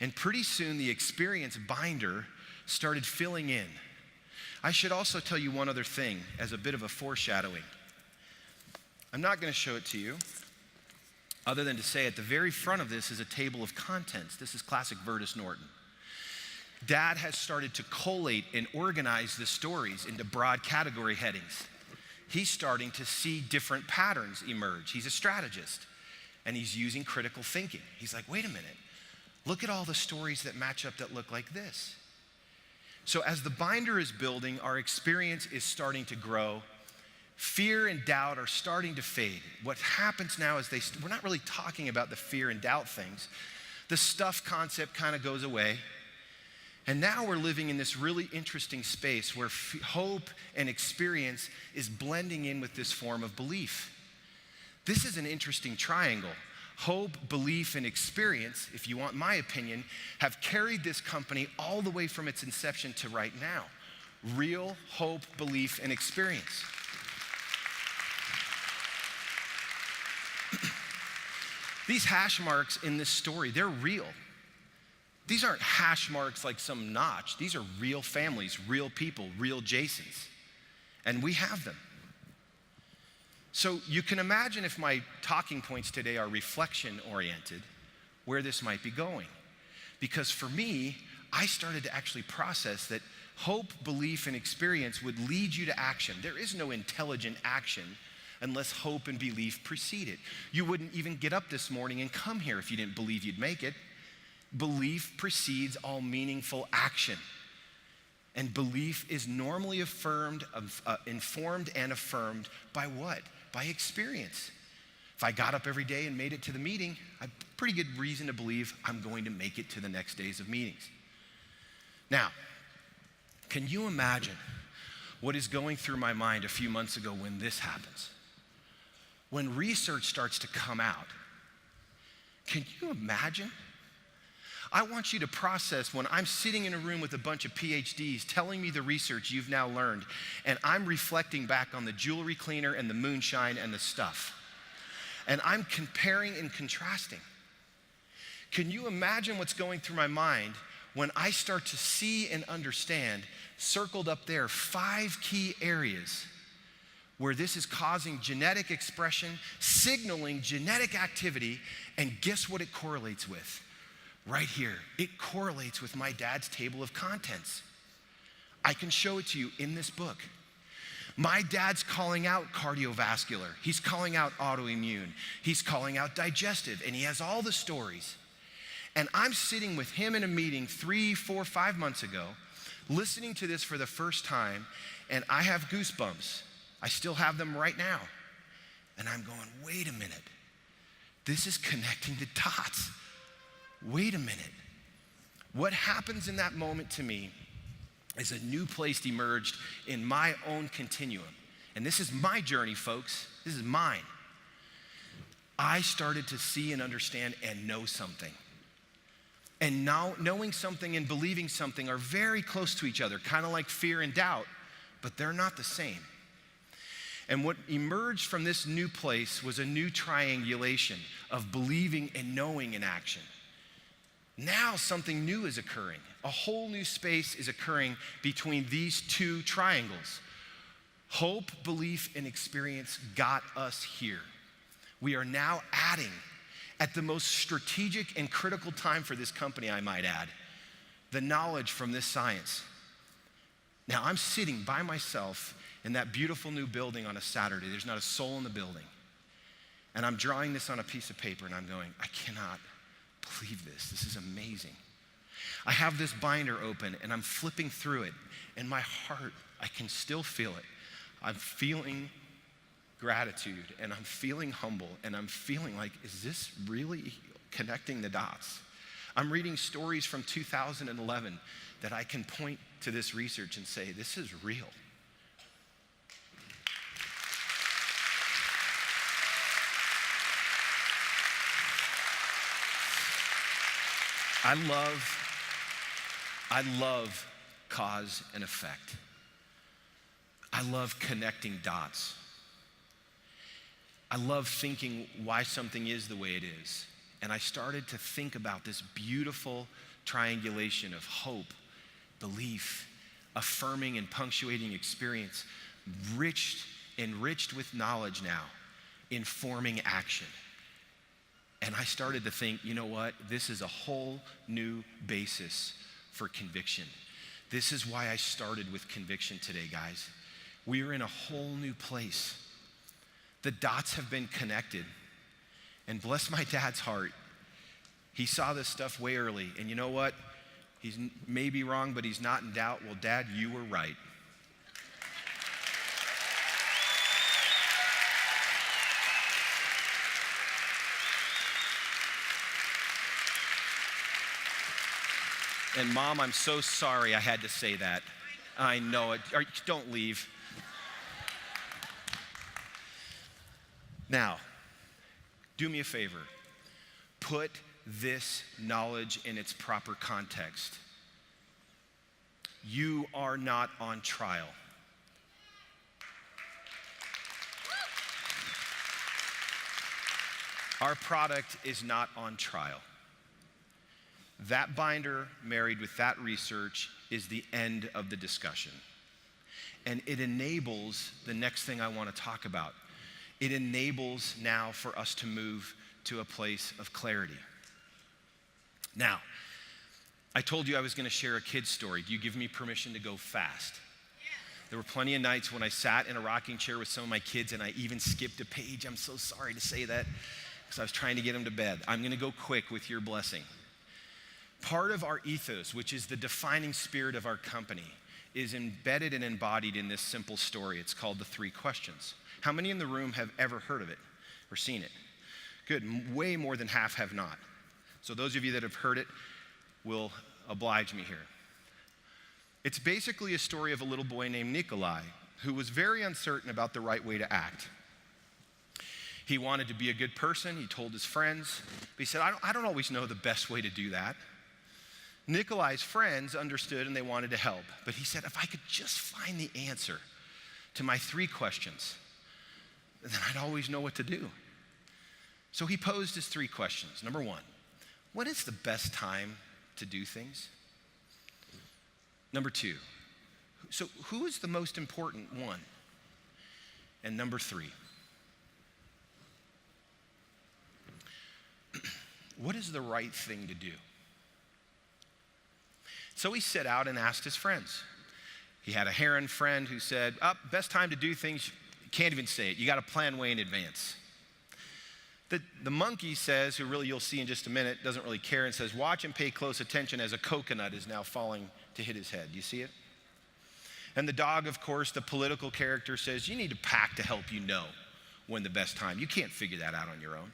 Speaker 1: And pretty soon the experience binder started filling in. I should also tell you one other thing as a bit of a foreshadowing. I'm not going to show it to you, other than to say at the very front of this is a table of contents. This is classic Virtus Norton. Dad has started to collate and organize the stories into broad category headings. He's starting to see different patterns emerge. He's a strategist, and he's using critical thinking. He's like, wait a minute, look at all the stories that match up that look like this. So as the binder is building, our experience is starting to grow. Fear and doubt are starting to fade. What happens now is we're not really talking about the fear and doubt things. The stuff concept kind of goes away. And now we're living in this really interesting space where hope and experience is blending in with this form of belief. This is an interesting triangle. Hope, belief, and experience, if you want my opinion, have carried this company all the way from its inception to right now. Real hope, belief, and experience. These hash marks in this story, they're real. These aren't hash marks like some notch. These are real families, real people, real Jasons. And we have them. So you can imagine if my talking points today are reflection-oriented, where this might be going. Because for me, I started to actually process that hope, belief, and experience would lead you to action. There is no intelligent action unless hope and belief precede it. You wouldn't even get up this morning and come here if you didn't believe you'd make it. Belief precedes all meaningful action. And belief is normally informed and affirmed by what? By experience. If I got up every day and made it to the meeting, I have pretty good reason to believe I'm going to make it to the next days of meetings. Now, can you imagine what is going through my mind a few months ago when this happens? When research starts to come out, can you imagine? I want you to process when I'm sitting in a room with a bunch of PhDs telling me the research you've now learned, and I'm reflecting back on the jewelry cleaner and the moonshine and the stuff. And I'm comparing and contrasting. Can you imagine what's going through my mind when I start to see and understand, circled up there, 5 key areas where this is causing genetic expression, signaling genetic activity, and guess what it correlates with? Right here, it correlates with my dad's table of contents. I can show it to you in this book. My dad's calling out cardiovascular. He's calling out autoimmune. He's calling out digestive, and he has all the stories. And I'm sitting with him in a meeting 3, 4, 5 months ago, listening to this for the first time, and I have goosebumps. I still have them right now. And I'm going, wait a minute. This is connecting the dots. Wait a minute. What happens in that moment to me is a new place emerged in my own continuum. And this is my journey, folks. This is mine. I started to see and understand and know something. And now knowing something and believing something are very close to each other, kind of like fear and doubt, but they're not the same. And what emerged from this new place was a new triangulation of believing and knowing in action. Now something new is occurring. A whole new space is occurring between these two triangles. Hope, belief, and experience got us here. We are now adding, at the most strategic and critical time for this company, I might add, the knowledge from this science. Now I'm sitting by myself in that beautiful new building on a Saturday. There's not a soul in the building. And I'm drawing this on a piece of paper and I'm going, I cannot believe this. This is amazing. I have this binder open and I'm flipping through it. In my heart, I can still feel it. I'm feeling gratitude and I'm feeling humble and I'm feeling like, is this really connecting the dots? I'm reading stories from 2011 that I can point to this research and say, this is real. I love cause and effect. I love connecting dots. I love thinking why something is the way it is. And I started to think about this beautiful triangulation of hope, belief, affirming and punctuating experience, enriched with knowledge now, informing action. And I started to think, you know what? This is a whole new basis for conviction. This is why I started with conviction today, guys. We are in a whole new place. The dots have been connected. And bless my dad's heart, he saw this stuff way early. And you know what? He's maybe wrong, but he's not in doubt. Well, Dad, you were right. And Mom, I'm so sorry I had to say that. I know it. Don't leave. Now, do me a favor. Put this knowledge in its proper context. You are not on trial. Our product is not on trial. That binder married with that research is the end of the discussion. And it enables the next thing I want to talk about. It enables now for us to move to a place of clarity. Now, I told you I was going to share a kid's story. Do you give me permission to go fast? There were plenty of nights when I sat in a rocking chair with some of my kids and I even skipped a page. I'm so sorry to say that because I was trying to get them to bed. I'm going to go quick with your blessing. Part of our ethos, which is the defining spirit of our company, is embedded and embodied in this simple story. It's called The Three Questions. How many in the room have ever heard of it or seen it? Good, way more than half have not. So those of you that have heard it will oblige me here. It's basically a story of a little boy named Nikolai who was very uncertain about the right way to act. He wanted to be a good person, he told his friends, but he said, I don't always know the best way to do that. Nikolai's friends understood and they wanted to help, but he said, if I could just find the answer to my three questions, then I'd always know what to do. So he posed his three questions. Number one, when is the best time to do things? Number two, so who is the most important one? And number 3, what is the right thing to do? So he set out and asked his friends. He had a heron friend who said, best time to do things, you can't even say it. You got to plan way in advance. The monkey says, who really you'll see in just a minute, doesn't really care and says, watch and pay close attention as a coconut is now falling to hit his head. Do you see it? And the dog, of course, the political character says, you need a pack to help you know when the best time. You can't figure that out on your own.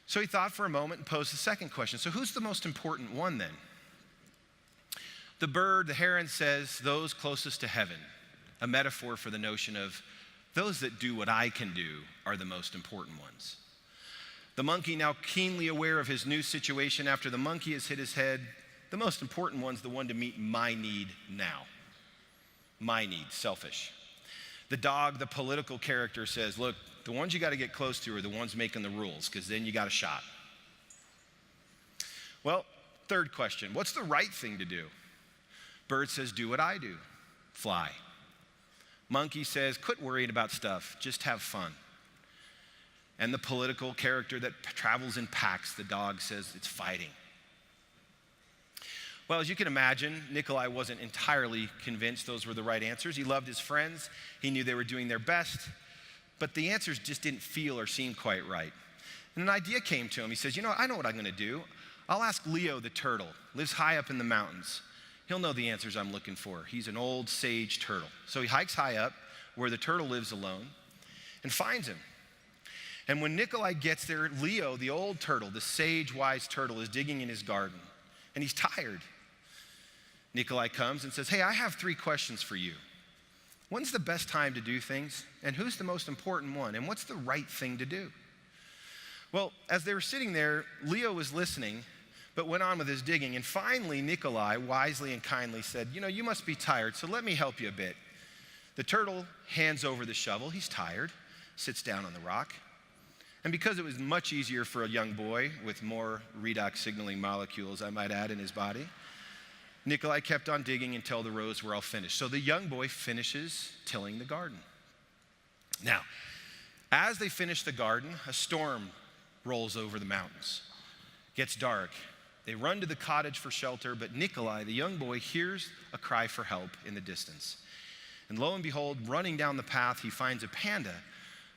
Speaker 1: So he thought for a moment and posed the second question. So who's the most important one then? The bird, the heron says, those closest to heaven, a metaphor for the notion of those that do what I can do are the most important ones. The monkey, now keenly aware of his new situation after the monkey has hit his head, the most important one's the one to meet my need now. My need, selfish. The dog, the political character says, look, the ones you got to get close to are the ones making the rules, because then you got a shot. Well, third question, what's the right thing to do? Bird says, do what I do, fly. Monkey says, quit worrying about stuff, just have fun. And the political character that travels in packs, the dog says, it's fighting. Well, as you can imagine, Nikolai wasn't entirely convinced those were the right answers. He loved his friends. He knew they were doing their best, but the answers just didn't feel or seem quite right. And an idea came to him. He says, I know what I'm going to do. I'll ask Leo the turtle, lives high up in the mountains. He'll know the answers I'm looking for. He's an old sage turtle. So he hikes high up where the turtle lives alone and finds him. And when Nikolai gets there, Leo, the old turtle, the sage, wise turtle, is digging in his garden. And he's tired. Nikolai comes and says, hey, I have 3 questions for you. When's the best time to do things? And who's the most important one? And what's the right thing to do? Well, as they were sitting there, Leo was listening, but went on with his digging. And finally, Nikolai wisely and kindly said, you must be tired, so let me help you a bit. The turtle hands over the shovel. He's tired, sits down on the rock. And because it was much easier for a young boy with more redox signaling molecules, I might add, in his body, Nikolai kept on digging until the rows were all finished. So the young boy finishes tilling the garden. Now, as they finish the garden, a storm rolls over the mountains. It gets dark. They run to the cottage for shelter, but Nikolai, the young boy, hears a cry for help in the distance. And lo and behold, running down the path, he finds a panda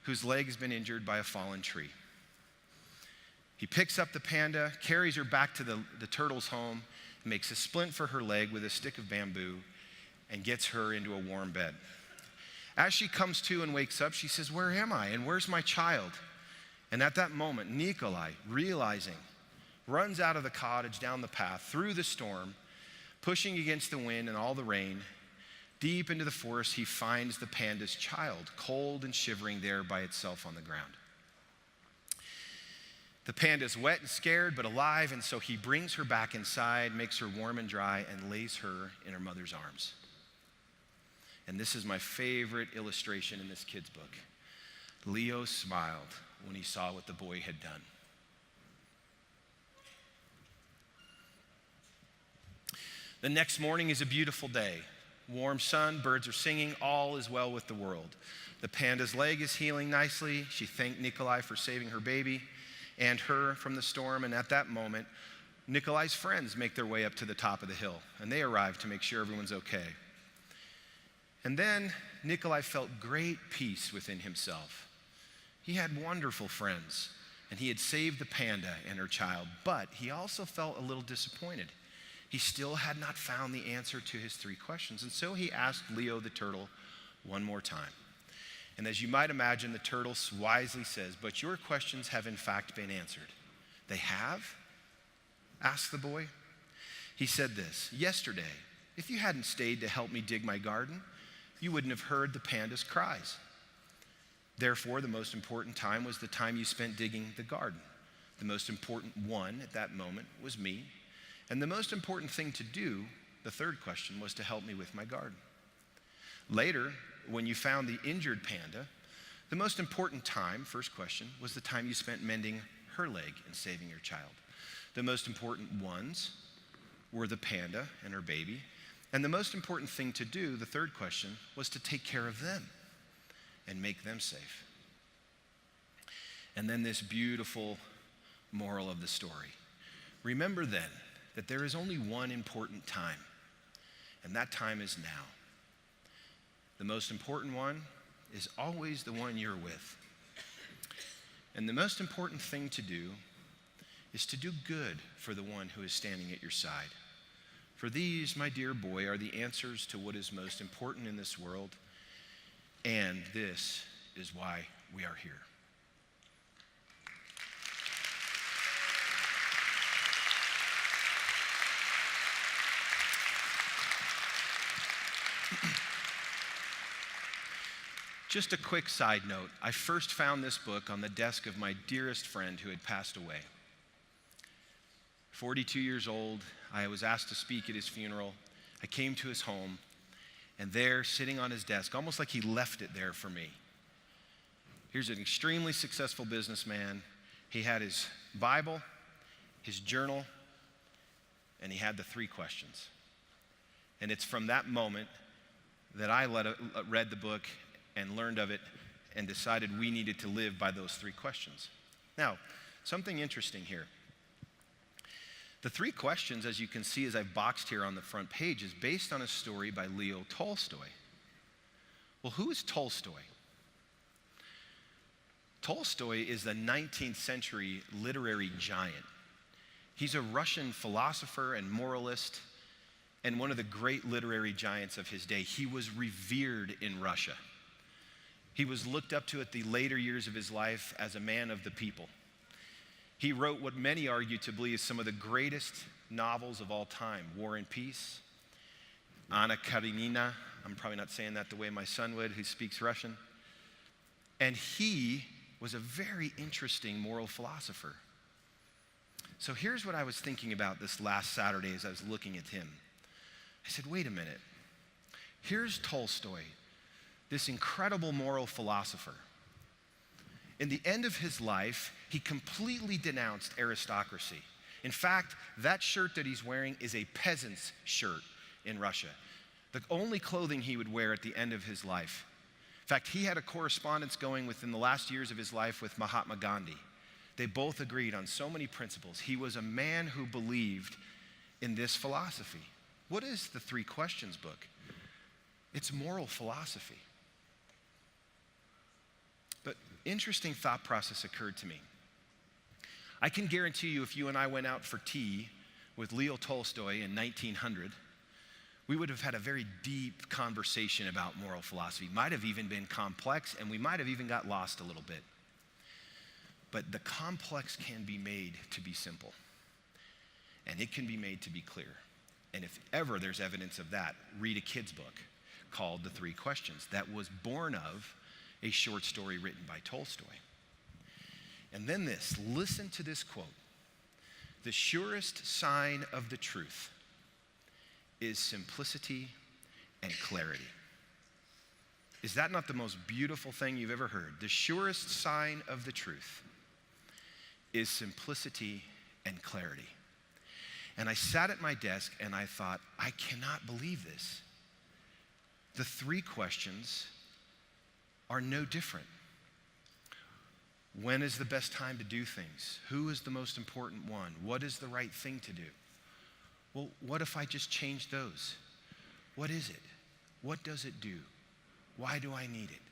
Speaker 1: whose leg has been injured by a fallen tree. He picks up the panda, carries her back to the turtle's home, makes a splint for her leg with a stick of bamboo, and gets her into a warm bed. As she comes to and wakes up, she says, where am I and where's my child? And at that moment, Nikolai, realizing, runs out of the cottage, down the path, through the storm, pushing against the wind and all the rain. Deep into the forest, he finds the panda's child, cold and shivering there by itself on the ground. The panda's wet and scared, but alive, and so he brings her back inside, makes her warm and dry, and lays her in her mother's arms. And this is my favorite illustration in this kid's book. Leo smiled when he saw what the boy had done. The next morning is a beautiful day. Warm sun, birds are singing, all is well with the world. The panda's leg is healing nicely. She thanked Nikolai for saving her baby and her from the storm. And at that moment, Nikolai's friends make their way up to the top of the hill, and they arrive to make sure everyone's okay. And then Nikolai felt great peace within himself. He had wonderful friends, and he had saved the panda and her child, but he also felt a little disappointed. He still had not found the answer to his 3 questions, and so he asked Leo the turtle one more time. And as you might imagine, the turtle wisely says, but your questions have in fact been answered. They have? Asked the boy. He said this, yesterday, if you hadn't stayed to help me dig my garden, you wouldn't have heard the panda's cries. Therefore, the most important time was the time you spent digging the garden. The most important one at that moment was me. And the most important thing to do, the third question, was to help me with my garden. Later, when you found the injured panda, the most important time, first question, was the time you spent mending her leg and saving your child. The most important ones were the panda and her baby. And the most important thing to do, the third question, was to take care of them. and make them safe. And then this beautiful moral of the story. Remember then that there is only one important time, and that time is now. The most important one is always the one you're with. And the most important thing to do is to do good for the one who is standing at your side. For these, my dear boy, are the answers to what is most important in this world, and this is why we are here. Just a quick side note. I first found this book on the desk of my dearest friend who had passed away. 42 years old, I was asked to speak at his funeral. I came to his home, and there, sitting on his desk, almost like he left it there for me. Here's an extremely successful businessman. He had his Bible, his journal, and he had the 3 questions. And it's from that moment that I read the book and learned of it and decided we needed to live by those 3 questions. Now, something interesting here. The 3 questions, as you can see as I've boxed here on the front page, is based on a story by Leo Tolstoy. Well, who is Tolstoy? Tolstoy is the 19th century literary giant. He's a Russian philosopher and moralist and one of the great literary giants of his day. He was revered in Russia. He was looked up to at the later years of his life as a man of the people. He wrote what many argue to believe is some of the greatest novels of all time, War and Peace, Anna Karenina. I'm probably not saying that the way my son would, who speaks Russian. And he was a very interesting moral philosopher. So here's what I was thinking about this last Saturday as I was looking at him. I said, wait a minute. Here's Tolstoy, this incredible moral philosopher. In the end of his life, he completely denounced aristocracy. In fact, that shirt that he's wearing is a peasant's shirt in Russia. The only clothing he would wear at the end of his life. In fact, he had a correspondence going within the last years of his life with Mahatma Gandhi. They both agreed on so many principles. He was a man who believed in this philosophy. What is the 3 Questions book? It's moral philosophy. But interesting thought process occurred to me. I can guarantee you if you and I went out for tea with Leo Tolstoy in 1900, we would have had a very deep conversation about moral philosophy. Might have even been complex, and we might have even got lost a little bit. But the complex can be made to be simple, and it can be made to be clear. And if ever there's evidence of that, read a kid's book called The 3 Questions that was born of a short story written by Tolstoy. And then this, listen to this quote. The surest sign of the truth is simplicity and clarity. Is that not the most beautiful thing you've ever heard? The surest sign of the truth is simplicity and clarity. And I sat at my desk and I thought, I cannot believe this. The 3 questions are no different. When is the best time to do things? Who is the most important one? What is the right thing to do? Well, what if I just change those? What is it? What does it do? Why do I need it?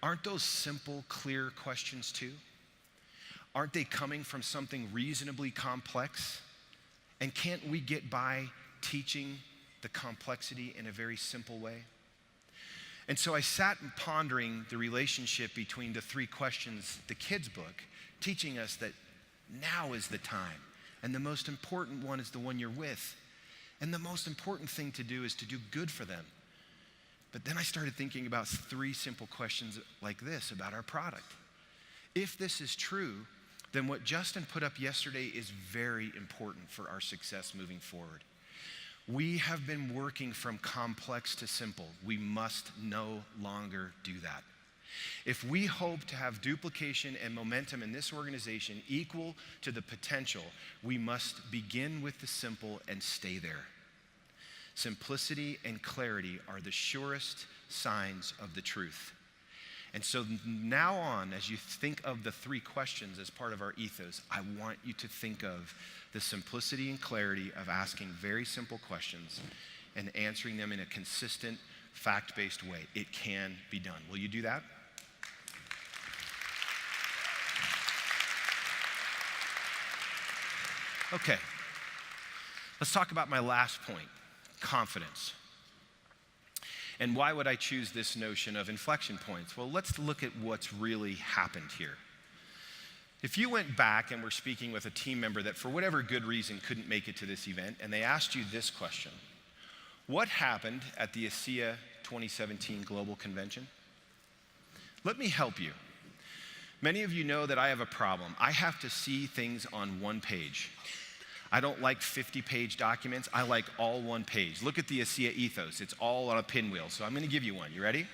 Speaker 1: Aren't those simple, clear questions too? Aren't they coming from something reasonably complex? And can't we get by teaching the complexity in a very simple way? And so I sat and pondering the relationship between the 3 questions, the kids' book, teaching us that now is the time. And the most important one is the one you're with. And the most important thing to do is to do good for them. But then I started thinking about 3 simple questions like this about our product. If this is true, then what Justin put up yesterday is very important for our success moving forward. We have been working from complex to simple. We must no longer do that. If we hope to have duplication and momentum in this organization equal to the potential, we must begin with the simple and stay there. Simplicity and clarity are the surest signs of the truth. And so now on, as you think of the 3 questions as part of our ethos, I want you to think of the simplicity and clarity of asking very simple questions and answering them in a consistent, fact-based way. It can be done. Will you do that? Okay. Let's talk about my last point, confidence. And why would I choose this notion of inflection points? Well, let's look at what's really happened here. If you went back and were speaking with a team member that for whatever good reason couldn't make it to this event, and they asked you this question: what happened at the ASEA 2017 Global Convention? Let me help you. Many of you know that I have a problem. I have to see things on one page. I don't like 50-page documents. I like all one page. Look at the ASEA ethos. It's all on a pinwheel. So I'm going to give you one. You ready?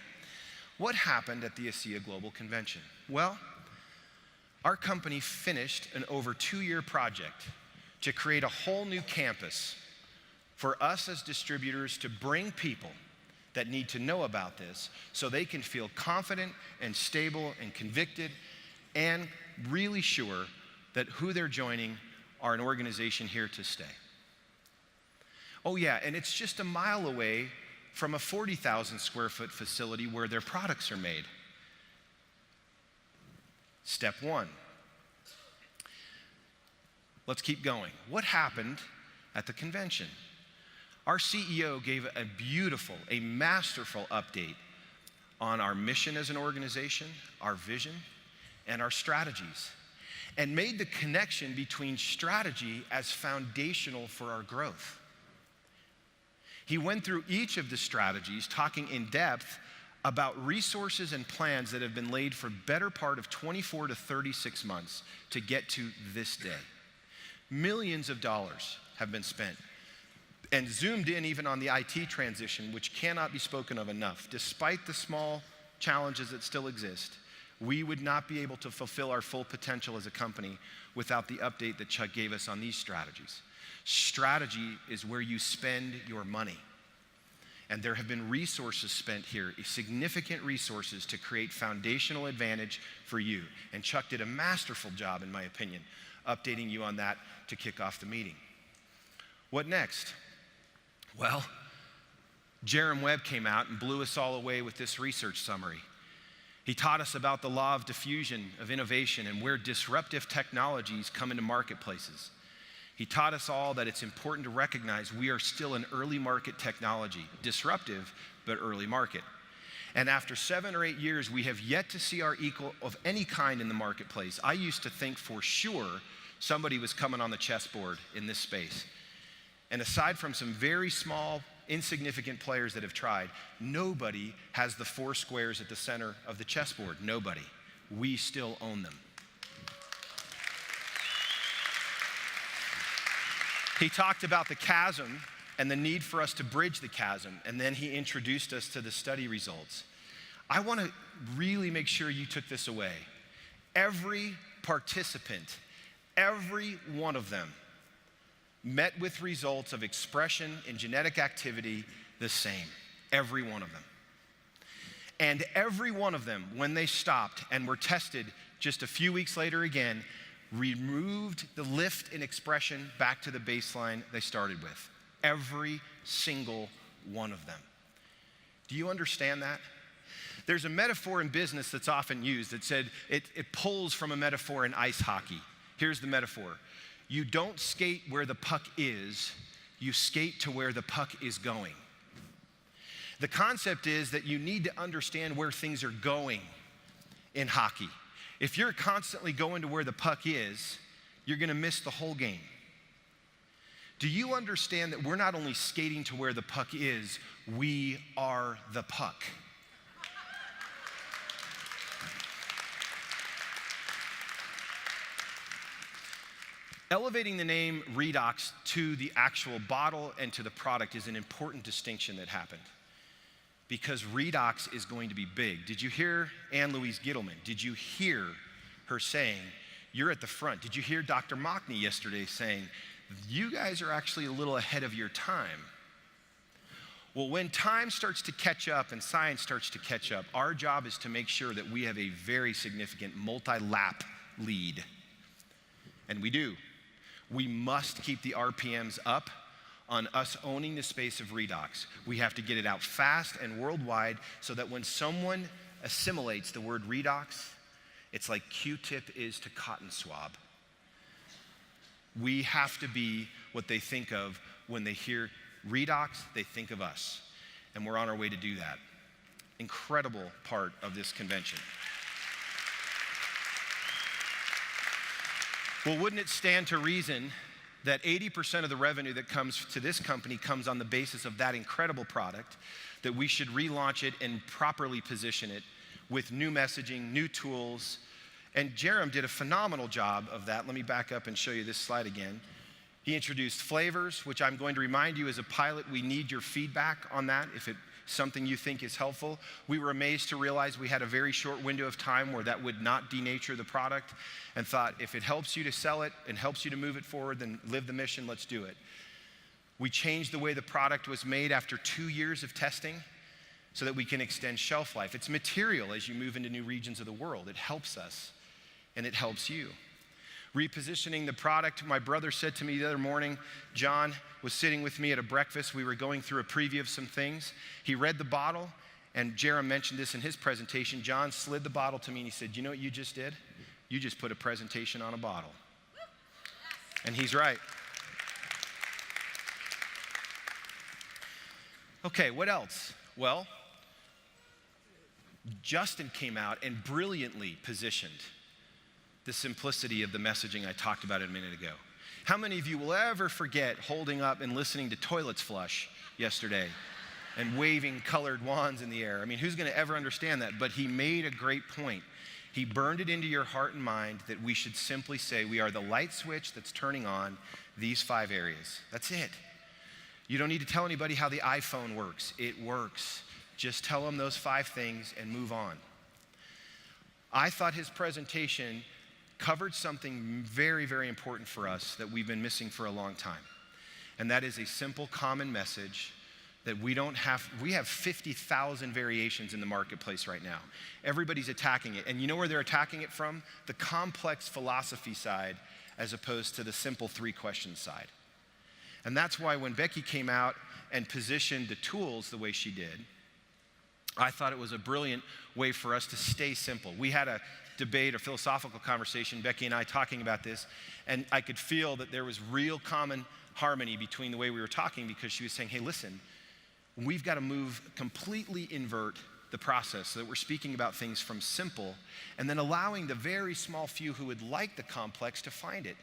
Speaker 1: What happened at the ASEA Global Convention? Well, our company finished an over 2-year project to create a whole new campus for us as distributors to bring people that need to know about this so they can feel confident and stable and convicted and really sure that who they're joining are an organization here to stay. Oh yeah, and it's just a mile away from a 40,000 square foot facility where their products are made. Step 1. Let's keep going. What happened at the convention? Our CEO gave a beautiful, a masterful update on our mission as an organization, our vision, and our strategies, and made the connection between strategy as foundational for our growth. He went through each of the strategies, talking in depth about resources and plans that have been laid for better part of 24 to 36 months to get to this day. Millions of dollars have been spent and zoomed in even on the IT transition, which cannot be spoken of enough. Despite the small challenges that still exist, we would not be able to fulfill our full potential as a company without the update that Chuck gave us on these strategies. Strategy is where you spend your money. And there have been resources spent here, significant resources to create foundational advantage for you. And Chuck did a masterful job, in my opinion, updating you on that to kick off the meeting. What next? Well, Jerem Webb came out and blew us all away with this research summary. He taught us about the law of diffusion of innovation and where disruptive technologies come into marketplaces. He taught us all that it's important to recognize we are still an early market technology, disruptive, but early market. And after 7 or 8 years, we have yet to see our equal of any kind in the marketplace. I used to think for sure somebody was coming on the chessboard in this space. And aside from some very small, insignificant players that have tried, nobody has the 4 squares at the center of the chessboard. Nobody. We still own them. He talked about the chasm and the need for us to bridge the chasm, and then he introduced us to the study results. I want to really make sure you took this away. Every participant, every one of them, met with results of expression in genetic activity the same. Every one of them. And every one of them, when they stopped and were tested just a few weeks later again, removed the lift in expression back to the baseline they started with. Every single one of them. Do you understand that? There's a metaphor in business that's often used that said it pulls from a metaphor in ice hockey. Here's the metaphor. You don't skate where the puck is, you skate to where the puck is going. The concept is that you need to understand where things are going in hockey. If you're constantly going to where the puck is, you're going to miss the whole game. Do you understand that we're not only skating to where the puck is, we are the puck? Elevating the name Redox to the actual bottle and to the product is an important distinction that happened, because Redox is going to be big. Did you hear Ann-Louise Gittleman? Did you hear her saying, you're at the front? Did you hear Dr. Mockney yesterday saying, you guys are actually a little ahead of your time? Well, when time starts to catch up and science starts to catch up, our job is to make sure that we have a very significant multi-lap lead. And we do. We must keep the RPMs up on us owning the space of redox. We have to get it out fast and worldwide so that when someone assimilates the word redox, it's like Q-tip is to cotton swab. We have to be what they think of when they hear redox, they think of us. And we're on our way to do that. Incredible part of this convention. Well, wouldn't it stand to reason that 80% of the revenue that comes to this company comes on the basis of that incredible product, that we should relaunch it and properly position it with new messaging, new tools. And Jerem did a phenomenal job of that. Let me back up and show you this slide again. He introduced flavors, which I'm going to remind you as a pilot, we need your feedback on that if it's something you think is helpful. We were amazed to realize we had a very short window of time where that would not denature the product, and thought if it helps you to sell it and helps you to move it forward, then live the mission, let's do it. We changed the way the product was made after 2 years of testing so that we can extend shelf life. It's material as you move into new regions of the world. It helps us and it helps you. Repositioning the product, my brother said to me the other morning, John was sitting with me at a breakfast. We were going through a preview of some things. He read the bottle, and Jerem mentioned this in his presentation. John slid the bottle to me and he said, you know what you just did? You just put a presentation on a bottle. And he's right. Okay, what else? Well, Justin came out and brilliantly positioned the simplicity of the messaging I talked about a minute ago. How many of you will ever forget holding up and listening to toilets flush yesterday and waving colored wands in the air? I mean, who's going to ever understand that? But he made a great point. He burned it into your heart and mind that we should simply say we are the light switch that's turning on these 5 areas. That's it. You don't need to tell anybody how the iPhone works. It works. Just tell them those 5 things and move on. I thought his presentation covered something very, very important for us that we've been missing for a long time. And that is a simple, common message that we have 50,000 variations in the marketplace right now. Everybody's attacking it. And you know where they're attacking it from? The complex philosophy side as opposed to the simple 3-question side. And that's why when Becky came out and positioned the tools the way she did, I thought it was a brilliant way for us to stay simple. We had a debate or philosophical conversation, Becky and I talking about this, and I could feel that there was real common harmony between the way we were talking, because she was saying, hey, listen, we've got to completely invert the process so that we're speaking about things from simple and then allowing the very small few who would like the complex to find it.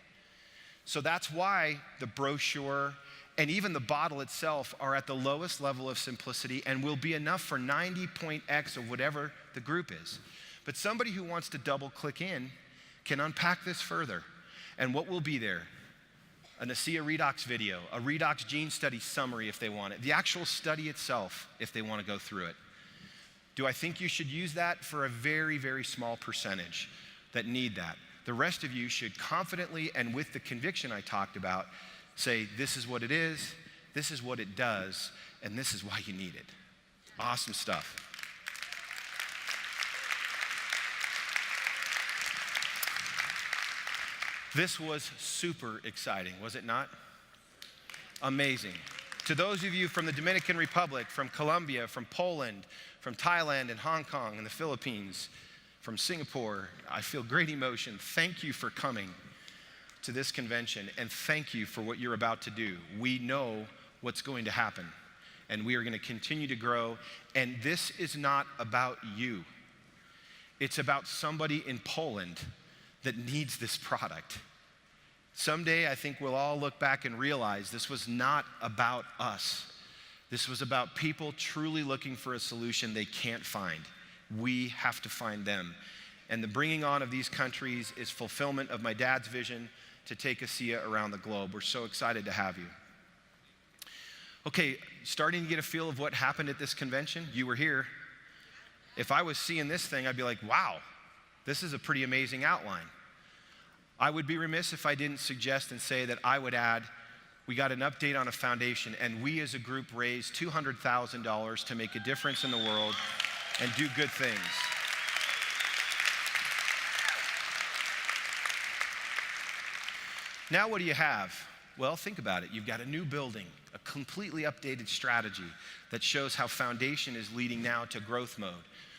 Speaker 1: So that's why the brochure and even the bottle itself are at the lowest level of simplicity and will be enough for 90.x of whatever the group is. But somebody who wants to double click in can unpack this further. And what will be there? An ASEA Redox video, a Redox gene study summary if they want it, the actual study itself if they want to go through it. Do I think you should use that? For a very, very small percentage that need that. The rest of you should confidently and with the conviction I talked about say, this is what it is, this is what it does, and this is why you need it. Awesome stuff. This was super exciting, was it not? Amazing. To those of you from the Dominican Republic, from Colombia, from Poland, from Thailand and Hong Kong and the Philippines, from Singapore, I feel great emotion. Thank you for coming to this convention, and thank you for what you're about to do. We know what's going to happen, and we are going to continue to grow, and this is not about you. It's about somebody in Poland that needs this product. Someday, I think we'll all look back and realize this was not about us. This was about people truly looking for a solution they can't find. We have to find them. And the bringing on of these countries is fulfillment of my dad's vision to take ASEA around the globe. We're so excited to have you. Okay, starting to get a feel of what happened at this convention. You were here. If I was seeing this thing, I'd be like, wow, this is a pretty amazing outline. I would be remiss if I didn't suggest and say that I would add, we got an update on a foundation, and we as a group raised $200,000 to make a difference in the world and do good things. Now what do you have? Well, think about it. You've got a new building, a completely updated strategy that shows how foundation is leading now to growth mode.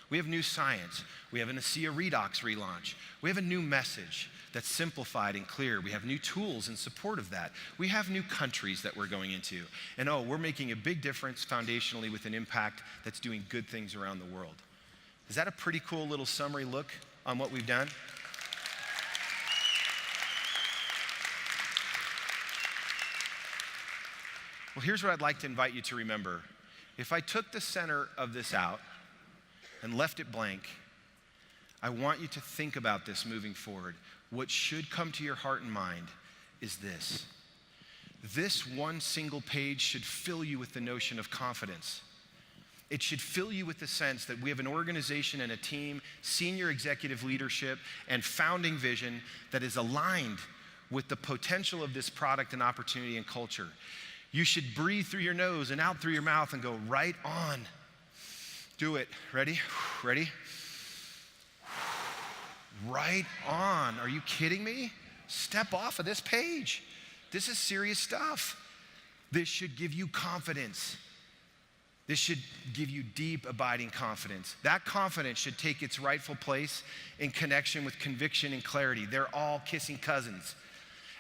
Speaker 1: We have new science. We have an ASEA Redox relaunch. We have a new message that's simplified and clear. We have new tools in support of that. We have new countries that we're going into. And we're making a big difference foundationally with an impact that's doing good things around the world. Is that a pretty cool little summary look on what we've done? Well, here's what I'd like to invite you to remember. If I took the center of this out and left it blank, I want you to think about this moving forward. What should come to your heart and mind is this. This one single page should fill you with the notion of confidence. It should fill you with the sense that we have an organization and a team, senior executive leadership, and founding vision that is aligned with the potential of this product and opportunity and culture. You should breathe through your nose and out through your mouth and go right on. Do it. Ready? Ready? Right on. Are you kidding me? Step off of this page. This is serious stuff. This should give you confidence. This should give you deep, abiding confidence. That confidence should take its rightful place in connection with conviction and clarity. They're all kissing cousins.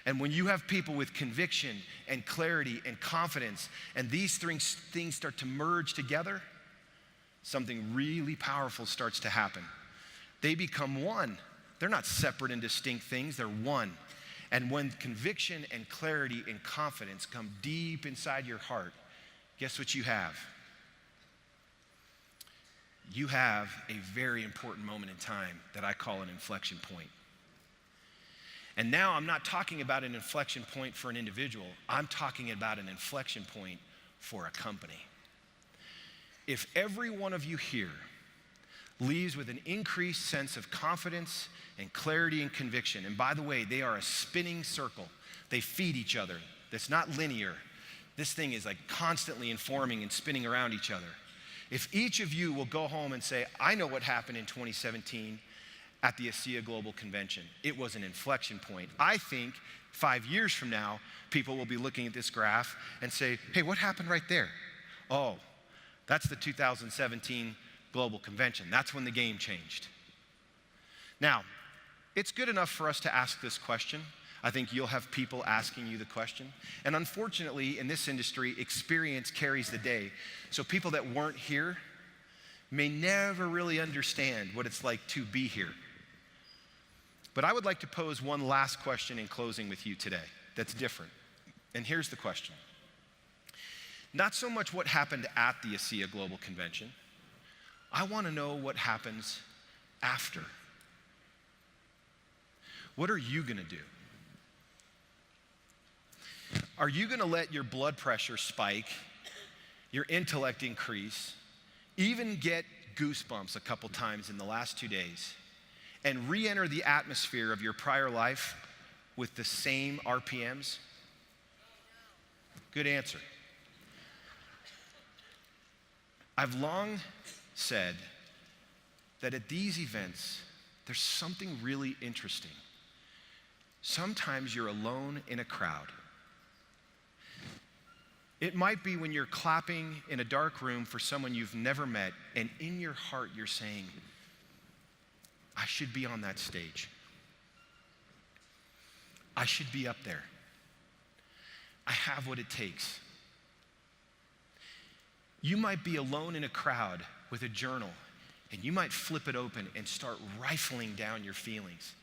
Speaker 1: And when you have people with conviction and clarity and confidence, and these things start to merge together, something really powerful starts to happen. They become one. They're not separate and distinct things, they're one. And when conviction and clarity and confidence come deep inside your heart, guess what you have? You have a very important moment in time that I call an inflection point. And now I'm not talking about an inflection point for an individual. I'm talking about an inflection point for a company. If every one of you here leaves with an increased sense of confidence and clarity and conviction, and by the way, they are a spinning circle. They feed each other. That's not linear. This thing is like constantly informing and spinning around each other. If each of you will go home and say, I know what happened in 2017 at the ASEA Global Convention. It was an inflection point. I think 5 years from now, people will be looking at this graph and say, hey, what happened right there? Oh, that's the 2017 Global Convention. That's when the game changed. Now, it's good enough for us to ask this question. I think you'll have people asking you the question. And unfortunately, in this industry, experience carries the day. So people that weren't here may never really understand what it's like to be here. But I would like to pose one last question in closing with you today that's different. And here's the question. Not so much what happened at the ASEA Global Convention. I want to know what happens after. What are you going to do? Are you going to let your blood pressure spike, your intellect increase, even get goosebumps a couple times in the last 2 days, and re-enter the atmosphere of your prior life with the same RPMs? Good answer. I've long said that at these events, there's something really interesting. Sometimes you're alone in a crowd. It might be when you're clapping in a dark room for someone you've never met, and in your heart you're saying, I should be on that stage. I should be up there. I have what it takes. You might be alone in a crowd with a journal, and you might flip it open and start rifling down your feelings.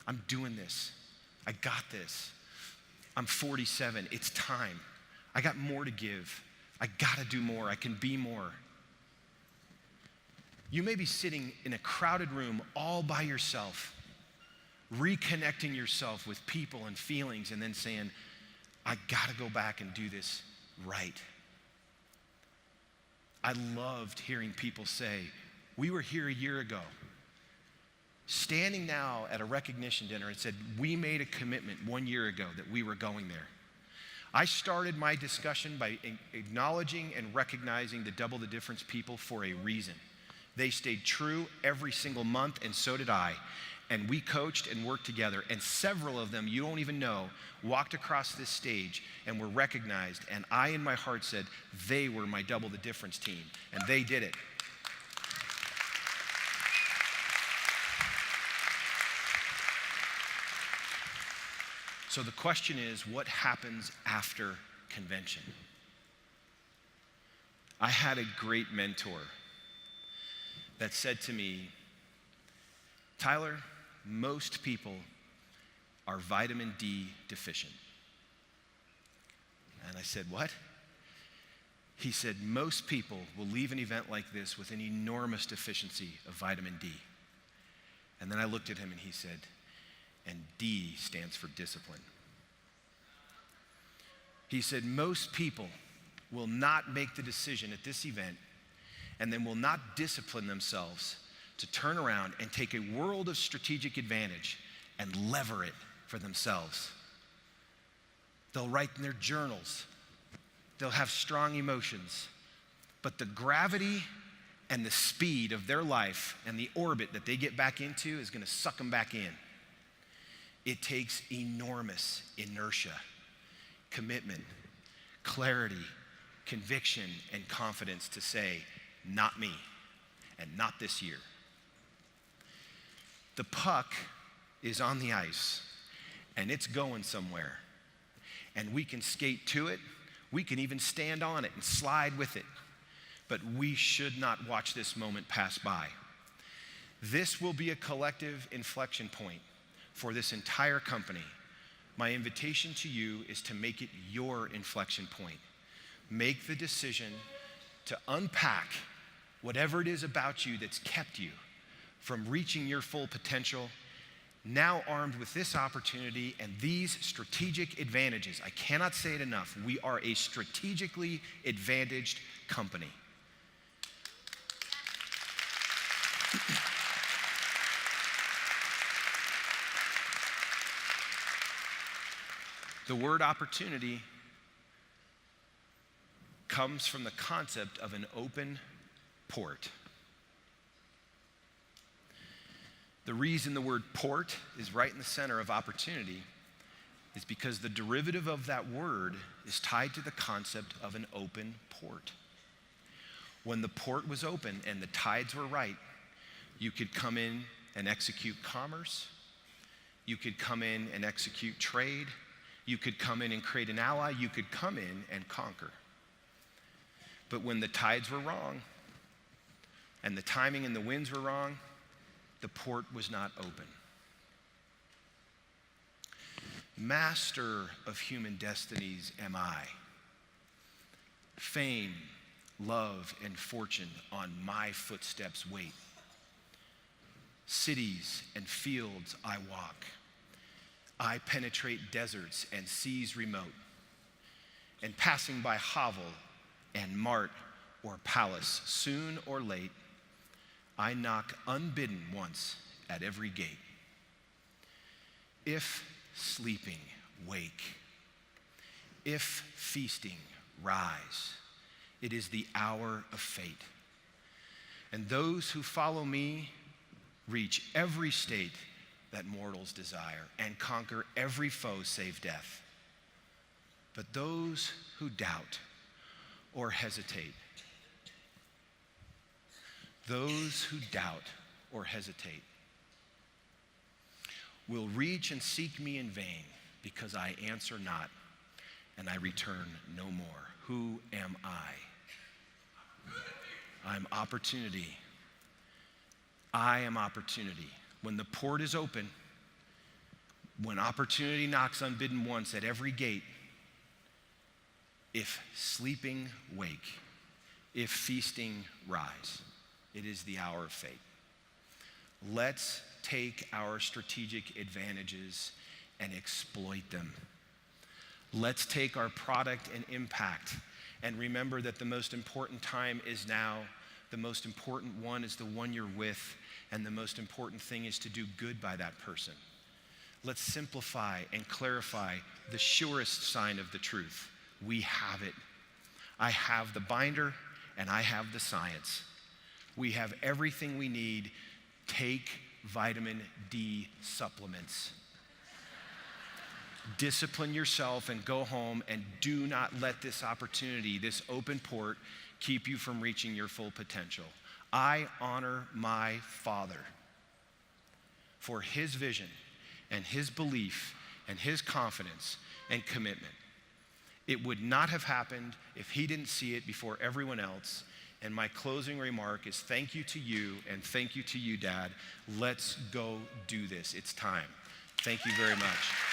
Speaker 1: I'm doing this. I got this. I'm 47. It's time. I got more to give. I gotta do more. I can be more. You may be sitting in a crowded room all by yourself, reconnecting yourself with people and feelings, and then saying, I gotta go back and do this right. I loved hearing people say, we were here a year ago, standing now at a recognition dinner and said, we made a commitment 1 year ago that we were going there. I started my discussion by acknowledging and recognizing the Double the Difference people for a reason. They stayed true every single month, and so did I. And we coached and worked together, and several of them, you don't even know, walked across this stage and were recognized, and I in my heart said, they were my Double the Difference team, and they did it. So the question is, what happens after convention? I had a great mentor that said to me, Tyler, most people are vitamin D deficient. And I said, what? He said, most people will leave an event like this with an enormous deficiency of vitamin D. And then I looked at him and he said, and D stands for discipline. He said, most people will not make the decision at this event and then will not discipline themselves to turn around and take a world of strategic advantage and lever it for themselves. They'll write in their journals. They'll have strong emotions. But the gravity and the speed of their life and the orbit that they get back into is going to suck them back in. It takes enormous inertia, commitment, clarity, conviction, and confidence to say, not me, and not this year. The puck is on the ice, and it's going somewhere. And we can skate to it. We can even stand on it and slide with it. But we should not watch this moment pass by. This will be a collective inflection point for this entire company. My invitation to you is to make it your inflection point. Make the decision to unpack whatever it is about you that's kept you from reaching your full potential, now armed with this opportunity and these strategic advantages. I cannot say it enough. We are a strategically advantaged company. The word opportunity comes from the concept of an open port. The reason the word port is right in the center of opportunity is because the derivative of that word is tied to the concept of an open port. When the port was open and the tides were right, you could come in and execute commerce. You could come in and execute trade. You could come in and create an ally. You could come in and conquer. But when the tides were wrong and the timing and the winds were wrong, the port was not open. Master of human destinies am I. Fame, love, and fortune on my footsteps wait. Cities and fields I walk. I penetrate deserts and seas remote. And passing by hovel and mart or palace, soon or late, I knock unbidden once at every gate. If sleeping, wake. If feasting, rise. It is the hour of fate. And those who follow me reach every state that mortals desire and conquer every foe save death. But those who doubt or hesitate, will reach and seek me in vain because I answer not and I return no more. Who am I? I'm opportunity. I am opportunity. When the port is open, when opportunity knocks unbidden once at every gate, if sleeping, wake. If feasting, rise. It is the hour of fate. Let's take our strategic advantages and exploit them. Let's take our product and impact and remember that the most important time is now. The most important one is the one you're with, and the most important thing is to do good by that person. Let's simplify and clarify the surest sign of the truth. We have it. I have the binder and I have the science. We have everything we need. Take vitamin D supplements. Discipline yourself and go home, and do not let this opportunity, this open port, keep you from reaching your full potential. I honor my father for his vision and his belief and his confidence and commitment. It would not have happened if he didn't see it before everyone else. And my closing remark is thank you to you, and thank you to you, Dad. Let's go do this. It's time. Thank you very much.